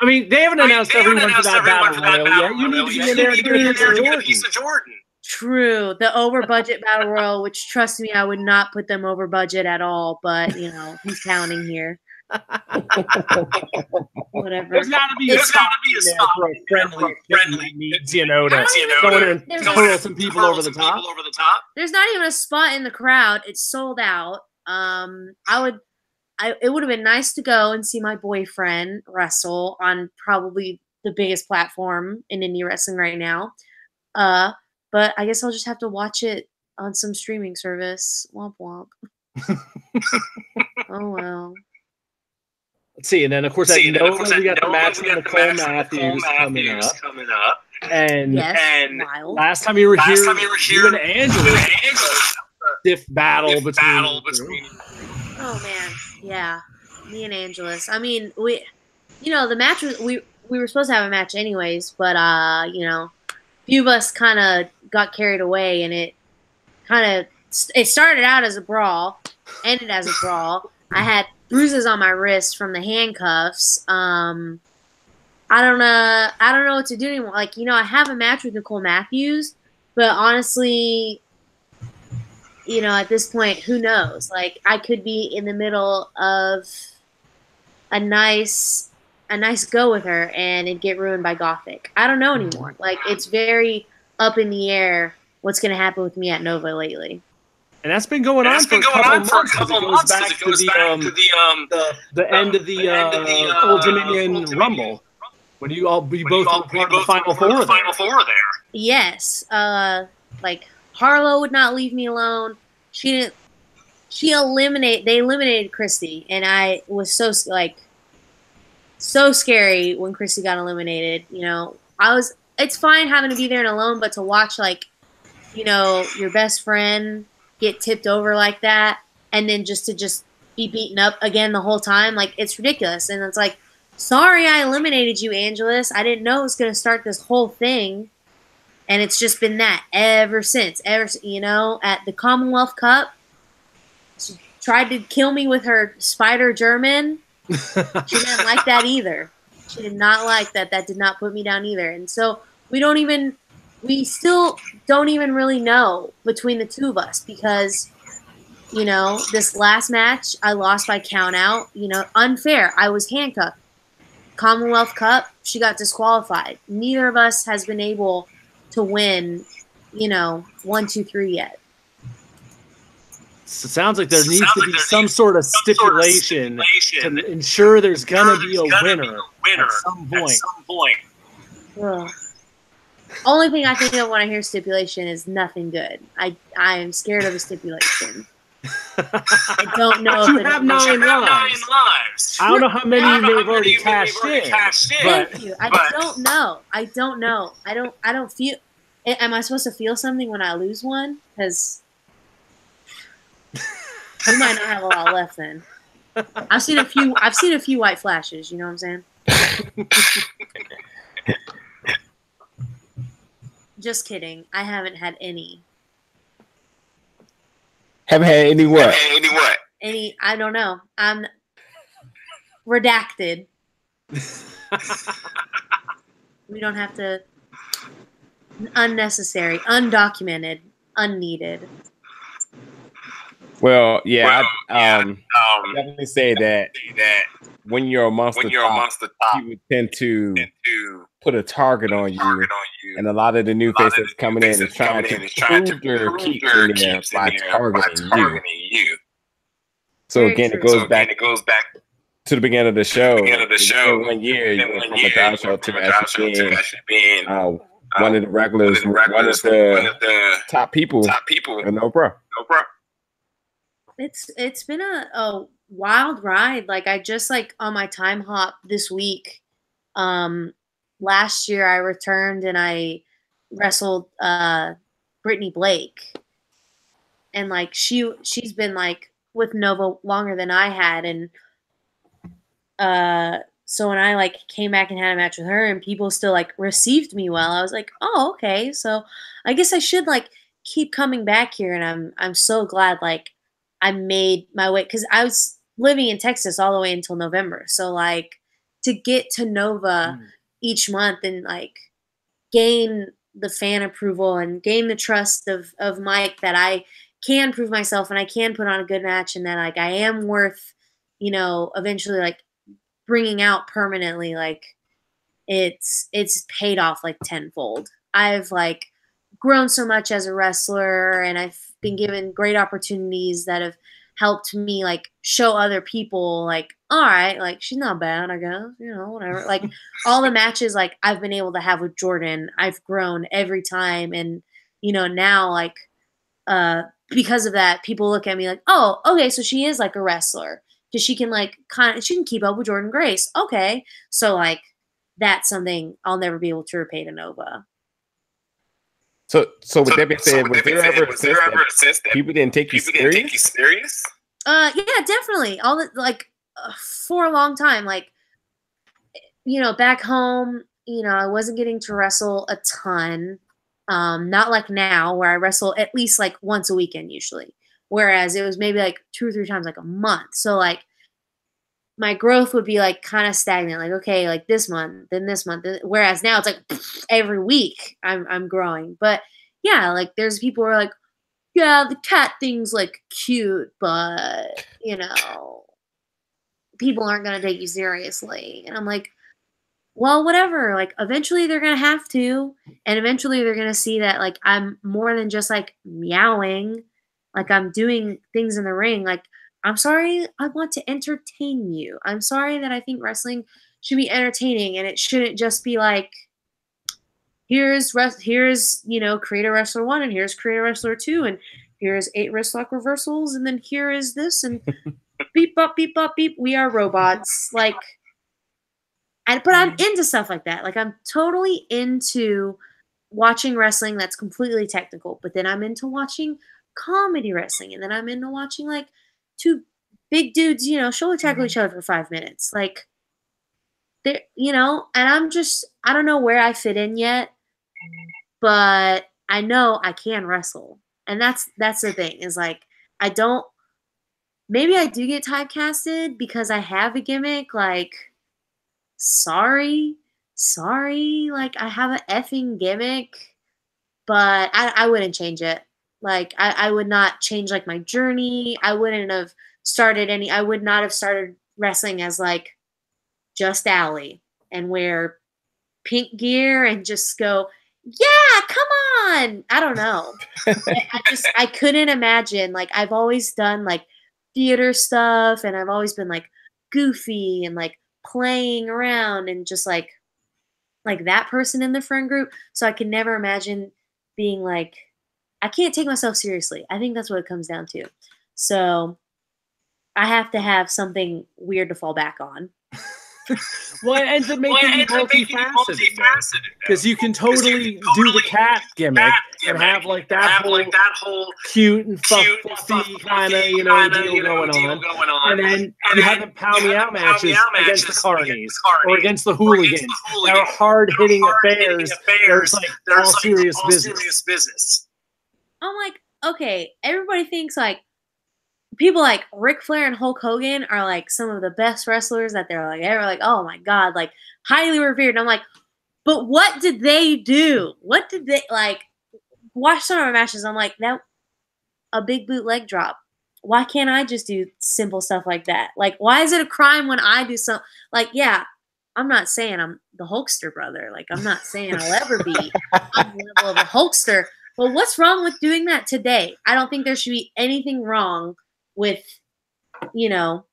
I mean, they haven't announced everyone for that battle royal yet. You need to be in there to get a piece of Jordan. True. The over-budget battle royal, which, trust me, I would not put them over budget at all. But, who's counting here? Whatever. There's got to be a spot for a friendly meets, to go in and throw some people over the top. There's not even a spot in the crowd. It's sold out. It would have been nice to go and see my boyfriend wrestle on probably the biggest platform in indie wrestling right now. But I guess I'll just have to watch it on some streaming service. Womp womp. Oh well. Let's see, and then of course we got the match with Nicole Matthews coming up. And last time you were here, you and Angela, stiff battle between. Oh man, yeah, me and Angelus. I mean, the match was we were supposed to have a match anyways, but a few of us kind of got carried away, and it started out as a brawl, ended as a brawl. I had bruises on my wrist from the handcuffs. I don't know what to do anymore. Like, I have a match with Nicole Matthews, but honestly, at this point, who knows? Like, I could be in the middle of a nice go with her and it'd get ruined by Gothic. I don't know anymore. Like, it's very up in the air what's going to happen with me at Nova lately. And that's been going on for a couple months because it goes back to the end of the Old Dominion Rumble. When you both were part of the Final Four there. Yes. Like, Harlow would not leave me alone. They eliminated Christy, and I was so scary when Christy got eliminated. It's fine having to be there and alone, but to watch your best friend get tipped over like that, and then just be beaten up again the whole time, like, it's ridiculous. And it's like, sorry I eliminated you, Angelus. I didn't know it was going to start this whole thing. And it's just been that ever since. At the Commonwealth Cup, she tried to kill me with her Spider German. She didn't like that either. She did not like that. That did not put me down either. And so we still don't even really know between the two of us because, this last match, I lost by count out. Unfair. I was handcuffed. Commonwealth Cup, she got disqualified. Neither of us has been able to win, 1, 2, 3 yet. So it sounds like there needs to be some sort of stipulation to ensure there's going to be a winner at some point. Ugh. Only thing I think of when I hear stipulation is nothing good. I am scared of a stipulation. I don't know if you have 9 lives. I don't know how many you may have already cashed in. Thank you. I don't know. I don't feel. Am I supposed to feel something when I lose one? Because we might not have a lot left then. I've seen a few white flashes. You know what I'm saying? Just kidding. I haven't had any. Haven't had any what? Any, I don't know. I'm redacted. We don't have to. Unnecessary, undocumented, unneeded. Well, yeah, I definitely say that when you're amongst the top, you would tend to put a target on you, and a lot of the new faces coming in is trying to prove their keep in there by targeting you. So again, it goes back to the beginning of the show. 1 year, you went from a dog show to actually being one of the regulars, one of the top people. No bro. It's been a wild ride. Like, I just on my time hop this week. Last year I returned and I wrestled Brittany Blake, and she's been with Nova longer than I had, and so when I like came back and had a match with her, and people still like received me well, I was like, oh, okay, so I guess I should like keep coming back here, and I'm so glad like I made my way, because I was living in Texas all the way until November, so like to get to Nova each month and like gain the fan approval and gain the trust of Mike that I can prove myself and I can put on a good match, and that like I am worth, you know, eventually like bringing out permanently, like it's paid off like tenfold. I've like grown so much as a wrestler, and I've been given great opportunities that have helped me like show other people like, all right, like she's not bad, I guess, you know, whatever. Like all the matches like I've been able to have with Jordan, I've grown every time. And, you know, now like because of that, people look at me like, oh, okay, so she is like a wrestler, because she can like she can keep up with Jordan Grace. Okay. So like that's something I'll never be able to repay to Nova. So with that being said, was there ever a sense that people didn't take you serious? Yeah, definitely. All the, like for a long time, like, you know, back home, you know, I wasn't getting to wrestle a ton. Not like now where I wrestle at least like once a weekend usually. Whereas it was maybe like 2 or 3 times like a month. So like my growth would be like kind of stagnant. Like, okay, like this month, then this month. Whereas now it's like every week I'm growing. But yeah, like there's people who are like, yeah, the cat thing's like cute, but you know, people aren't going to take you seriously. And I'm like, well, whatever. Like eventually they're going to have to, and eventually they're going to see that like I'm more than just like meowing. Like I'm doing things in the ring. Like, I'm sorry, I want to entertain you. I'm sorry that I think wrestling should be entertaining, and it shouldn't just be like, here's you know, Creator Wrestler 1, and here's Creator Wrestler 2, and here's 8 wrist lock reversals, and then here is this, and beep, bop, beep, bop, beep. We are robots. Like, but I'm into stuff like that. Like, I'm totally into watching wrestling that's completely technical, but then I'm into watching comedy wrestling, and then I'm into watching like 2 big dudes, you know, shoulder tackle each other for 5 minutes. Like, they, you know, and I don't know where I fit in yet, but I know I can wrestle. And that's the thing, is like, maybe I do get typecasted because I have a gimmick. Like, sorry, like I have an effing gimmick, but I wouldn't change it. Like, I would not change, like, my journey. I would not have started wrestling as, like, just Allie and wear pink gear and just go, yeah, come on. I don't know. I couldn't imagine. Like, I've always done, like, theater stuff, and I've always been, like, goofy and, like, playing around and just, like that person in the friend group. So I could never imagine being, like, I can't take myself seriously. I think that's what it comes down to. So I have to have something weird to fall back on. Well, it ends up making you multifaceted, because you can totally do the cat gimmick and have like that whole cute and fluffy kind of, you know, deal going on, and then you have the pound me out matches against the carnies or against the hooligans that are hard hitting affairs. There's like all serious business. I'm like, okay, everybody thinks like people like Ric Flair and Hulk Hogan are like some of the best wrestlers that they're like ever, like, oh my God, like highly revered. And I'm like, but what did they do? What did they like? Watch some of our matches. I'm like, that a big boot leg drop. Why can't I just do simple stuff like that? Like, why is it a crime when I do something? Like, yeah, I'm not saying I'm the Hulkster brother. Like, I'm not saying I'll ever be on the level of a Hulkster. Well, what's wrong with doing that today? I don't think there should be anything wrong with, you know,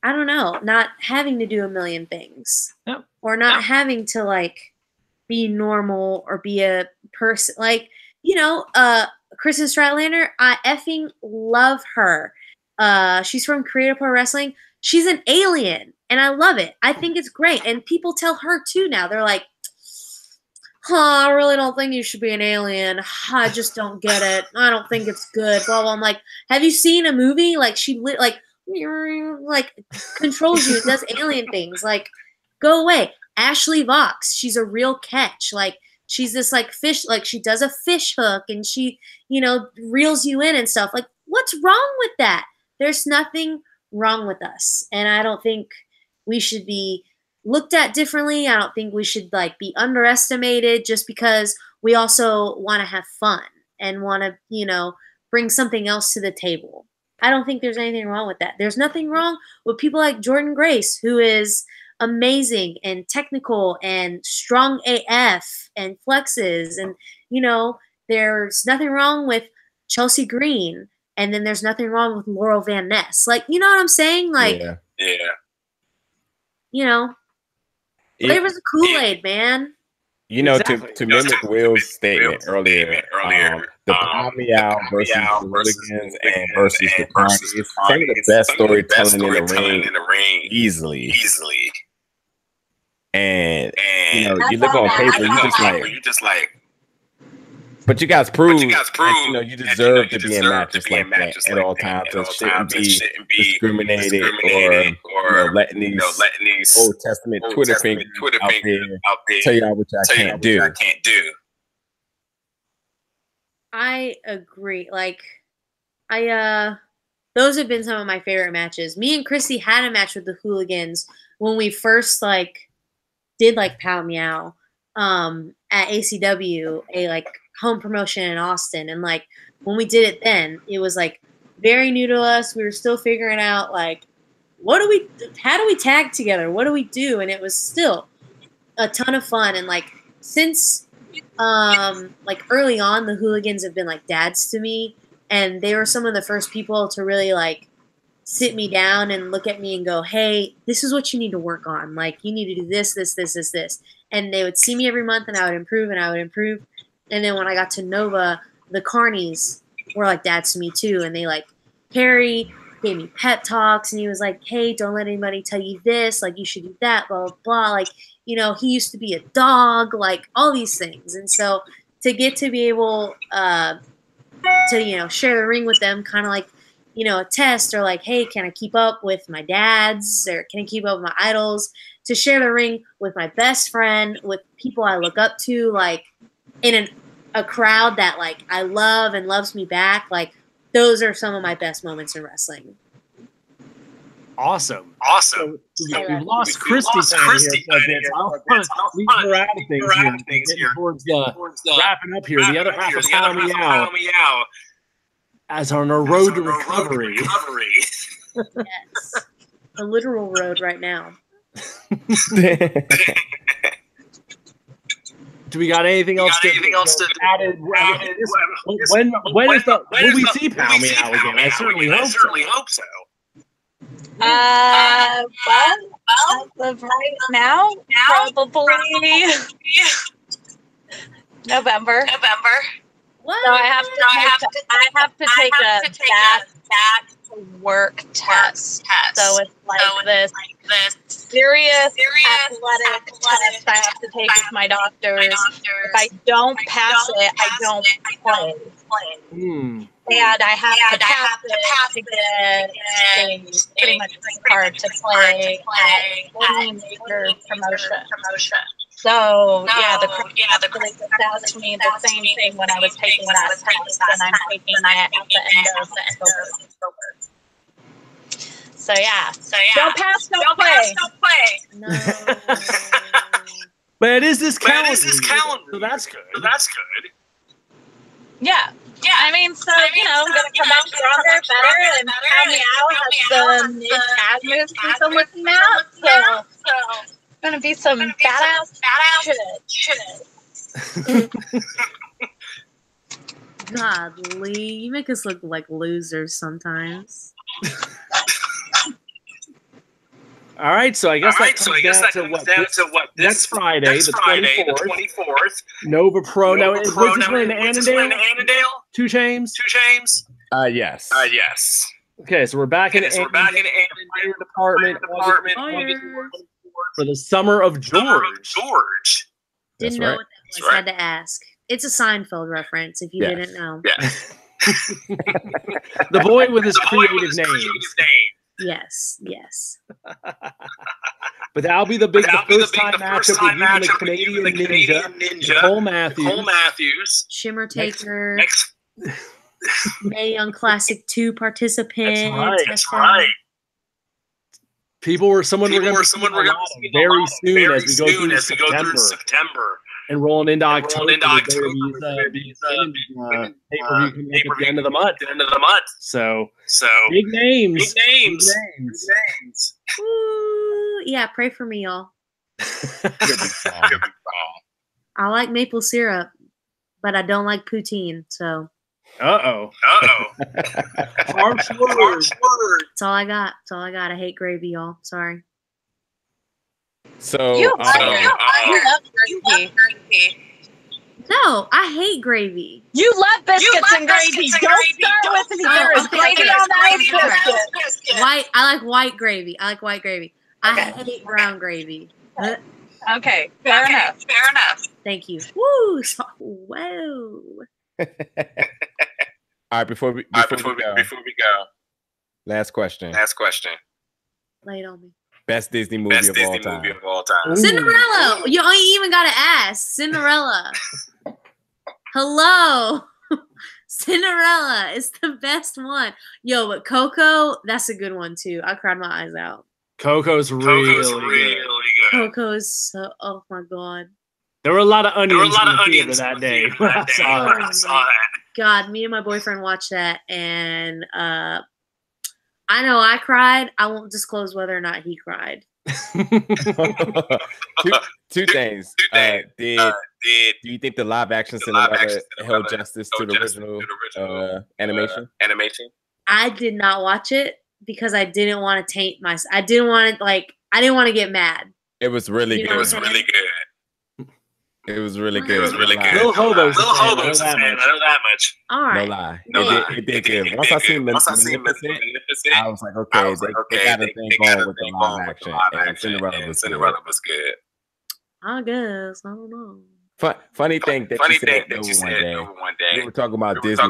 I don't know, not having to do a million things. Yep. Or not having to, like, be normal or be a person. Like, you know, Kristen Stratlander, I effing love her. She's from Creative Pro Wrestling. She's an alien, and I love it. I think it's great. And people tell her, too, now. They're like, I really don't think you should be an alien. I just don't get it. I don't think it's good. Blah blah. I'm like, have you seen a movie? Like she like controls you, does alien things. Like, go away. Ashley Vox, she's a real catch. Like, she's this like fish, like she does a fish hook and she, reels you in and stuff. Like, what's wrong with that? There's nothing wrong with us. And I don't think we should be looked at differently. I don't think we should like be underestimated just because we also want to have fun and want to, bring something else to the table. I don't think there's anything wrong with that. There's nothing wrong with people like Jordan Grace, who is amazing and technical and strong AF and flexes. And, there's nothing wrong with Chelsea Green. And then there's nothing wrong with Laurel Van Ness. Like, you know what I'm saying? Like, flavors of Kool-Aid, man. Exactly. to mimic Will's statement earlier, the Pound Meow versus the Hooligans and versus the Carnies is some of the best storytelling in the ring, easily. And you look on paper, you just like. But you guys prove that, you deserve to be in matches like that at all times. It shouldn't be discriminated or letting these Old Testament Twitter fingers out there tell y'all what y'all can't do. I agree. Like, those have been some of my favorite matches. Me and Chrissy had a match with the Hooligans when we first did Pow Meow at ACW, a home promotion in Austin. And when we did it then, it was very new to us. We were still figuring out how do we tag together? What do we do? And it was still a ton of fun. And since early on, the Hooligans have been dads to me, and they were some of the first people to really sit me down and look at me and go, hey, this is what you need to work on. You need to do this. And they would see me every month, and I would improve and I would improve. And then when I got to Nova, the Carnies were dads to me too. And they Harry gave me pep talks, and he was like, hey, don't let anybody tell you this. You should do that, blah, blah, blah. He used to be a dog, all these things. And so to get to be able to, share the ring with them, kind of a test, or hey, can I keep up with my dads, or can I keep up with my idols? To share the ring with my best friend, with people I look up to, in a crowd that I love and loves me back, those are some of my best moments in wrestling. Awesome. So we've lost Christy here. I'll leave her out of things here. Towards wrapping up here. The other half of Pow Meow as on a road to recovery. Yes. A literal road right now. Do we got anything else to add? When will we see Pow Meow again? I certainly hope so. Well, as of right now, probably November. What? So I have to take a back to work test. So it's this serious athletic test I have to take with my doctors. If I don't pass it, I don't play. And I have to pass it to get a pretty much card to play at any major promotion. So the really asked me the same thing when I was taking that test, and I'm taking it at the end of October. So don't pass, don't play. No. But it is this calendar. So that's good. Yeah. I mean, so, I'm going to come out stronger, better, and Pow Meow has the new tag moves people looking at. So, it's going to be some badass shit. Godly, you make us look like losers sometimes. All right, so I guess that comes down to what this Friday, the 24th. Nova Pro. Now, is this going to Annandale? Two James? Yes. Okay, so we're back in Annandale department for the Summer of George. Didn't know what that Just had to ask. It's a Seinfeld reference if you didn't know. Yeah. The boy with his creative names. Yes, yes. But that'll be the first time matchup with you and the Canadian Ninja, Nicole Matthews. Shimmer Taker. Mae Young Classic 2 participant. That's right. Someone we're going to see very soon as we go through September. And rolling into October, pay-per-view coming up at the end of the month. So big names. Ooh, yeah, pray for me, y'all. I like maple syrup, but I don't like poutine. So. Harsh words. That's all I got. I hate gravy, y'all. Sorry. So you love gravy. No, I hate gravy. You love biscuits and gravy. Don't start with me. There is gravy on those biscuits. I like white gravy. I hate brown gravy. Okay, fair enough. Thank you. Woo! Whoa. All right, before we go, last question. Lay it on me. Best Disney movie of all time. Cinderella. You ain't even got to ask. Cinderella. Hello. Cinderella is the best one. Yo, but Coco, that's a good one too. I cried my eyes out. Coco's really good. Coco is so, oh my God. There were a lot of onions in the theater that day. I saw that. God, me and my boyfriend watched that, and I know I cried. I won't disclose whether or not he cried. Two things. Do you think the live action Cinderella held justice to the original animation? I did not watch it because I didn't want to taint my. I didn't want to get mad. It was really good. It was really good. Little Hobos. I know that much. All right. No lie. It did good. Once I seen Magnificent, I was like, okay, they got a thing going with the live action. And Cinderella was good. I guess. I don't know. Funny thing that you said one day. We were talking about Disney.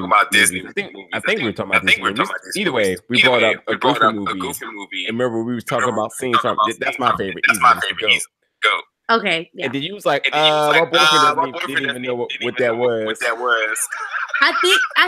I think we were talking about Disney. Either way, we brought up a Goofy movie. And remember, we was talking about scenes from. That's my favorite. Go. Okay. Yeah. And then you was like, my boyfriend didn't even know what that was. I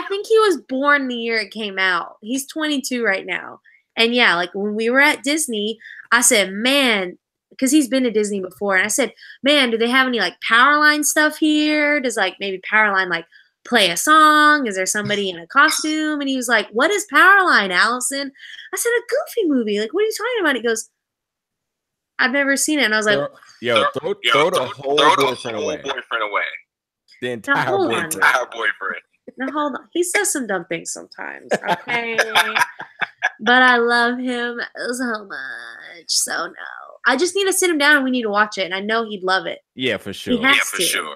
think he was born the year it came out. He's 22 right now. And yeah, like when we were at Disney, I said, man, because he's been to Disney before. And I said, man, do they have any like Powerline stuff here? Does like maybe Powerline like play a song? Is there somebody in a costume? And he was like, what is Powerline, Allison? I said, a Goofy movie. Like, what are you talking about? He goes, I've never seen it. And I was like, throw the whole boyfriend away. The entire boyfriend. Now hold on. He says some dumb things sometimes. Okay. But I love him so much. So no. I just need to sit him down and we need to watch it. And I know he'd love it. Yeah, for sure. He has to.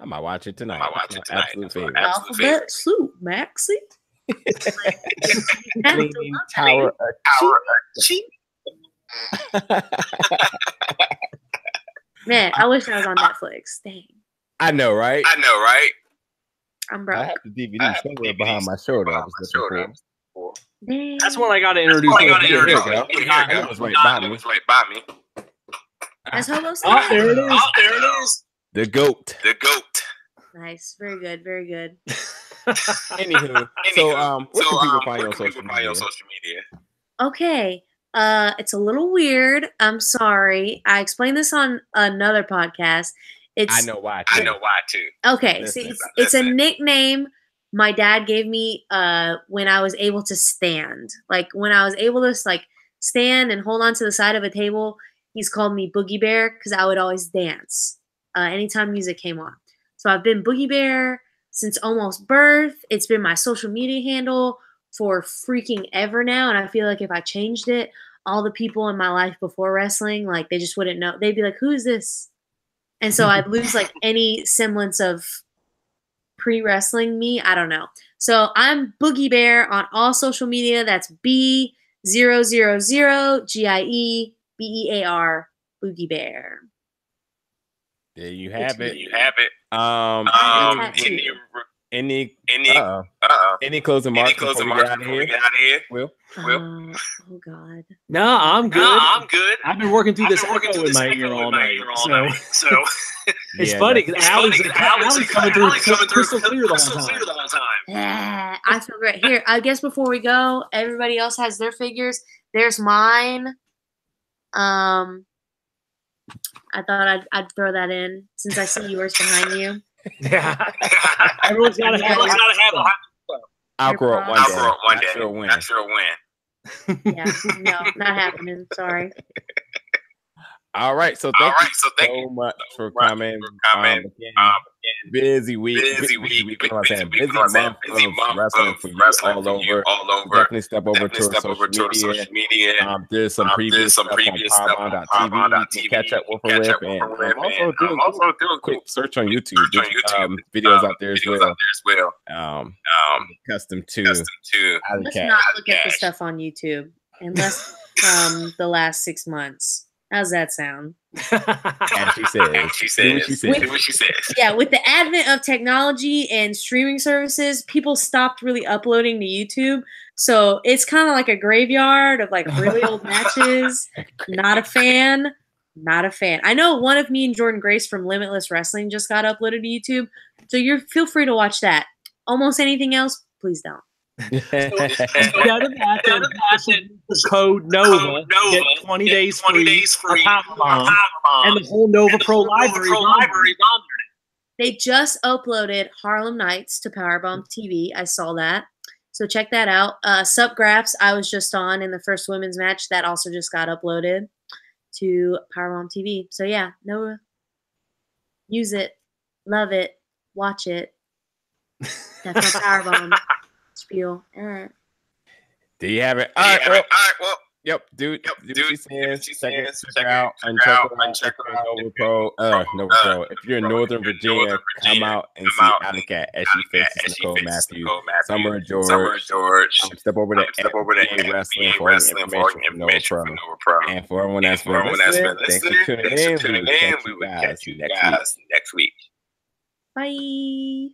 I might watch it tonight. Absolute favorite. Alphabet soup, Maxie. Tower of Cheap. Man, I wish I was on Netflix. Dang. I know, right? I'm broke. I have the DVD somewhere behind my shoulder. I was looking for. Dang. That's what I got to introduce. Here we go. It was right by me. As Hobo said. Oh, there it is. The goat. Nice. Very good. Very good. Anywho, so where can people find you on social media? Okay. It's a little weird. I'm sorry. I explained this on another podcast. I know why too. Okay. Listen, it's a nickname my dad gave me when I was able to stand. Like when I was able to like stand and hold on to the side of a table, he's called me Boogie Bear because I would always dance anytime music came on. So I've been Boogie Bear since almost birth. It's been my social media handle for freaking ever now. And I feel like if I changed it, all the people in my life before wrestling, like they just wouldn't know. They'd be like, who is this? And so I'd lose like any semblance of pre-wrestling me. I don't know. So I'm Boogie Bear on all social media. That's B000GIEBEAR, Boogie Bear. There you have it. Any closing remarks before we get out of here? Will? Oh God. No, I'm good. I've been working through this echo in my ear all night. So it's funny because Allie's coming through crystal clear the whole time. Yeah, I feel great. Here, I guess before we go, everybody else has their figures. There's mine. I thought I'd throw that in since I see yours behind you. Yeah. Everyone's got to have a I'll grow up one day. That's your win. Yeah, no, not happening. Sorry. All right. So thank you so much for coming. Busy week. Busy month of wrestling for you all over. Definitely step over to social media. There's some previous stuff on powerbomb.tv to catch up with her with. And also do a quick search on YouTube. Videos out there as well. Custom to Allie Let's Kat. not look at the stuff on YouTube unless from the last 6 months. How's that sound? And she says. Yeah, with the advent of technology and streaming services, people stopped really uploading to YouTube. So it's kind of like a graveyard of like really old matches. Not a fan. I know one of me and Jordan Grace from Limitless Wrestling just got uploaded to YouTube. So feel free to watch that. Almost anything else, please don't. The code Nova, get 20 days free Powerbomb, and the whole Nova Pro library. They just uploaded Harlem Nights to Powerbomb TV. I saw that, so check that out. Subgraphs I was just on in the first women's match that also just got uploaded to Powerbomb TV. So yeah, Nova, use it, love it, watch it. That's my Powerbomb. Spiel. There you have it. All right. Well, yep. Dude. She says, check her out and check her out. Nova Pro. If you're in Northern Virginia, come out and see Allie Kat as she faces Nicole Matthews, Summer George. Step over to NBA Wrestling for information from Nova Pro. And for everyone that's been listening, thanks for tuning in. We will catch you guys next week. Bye.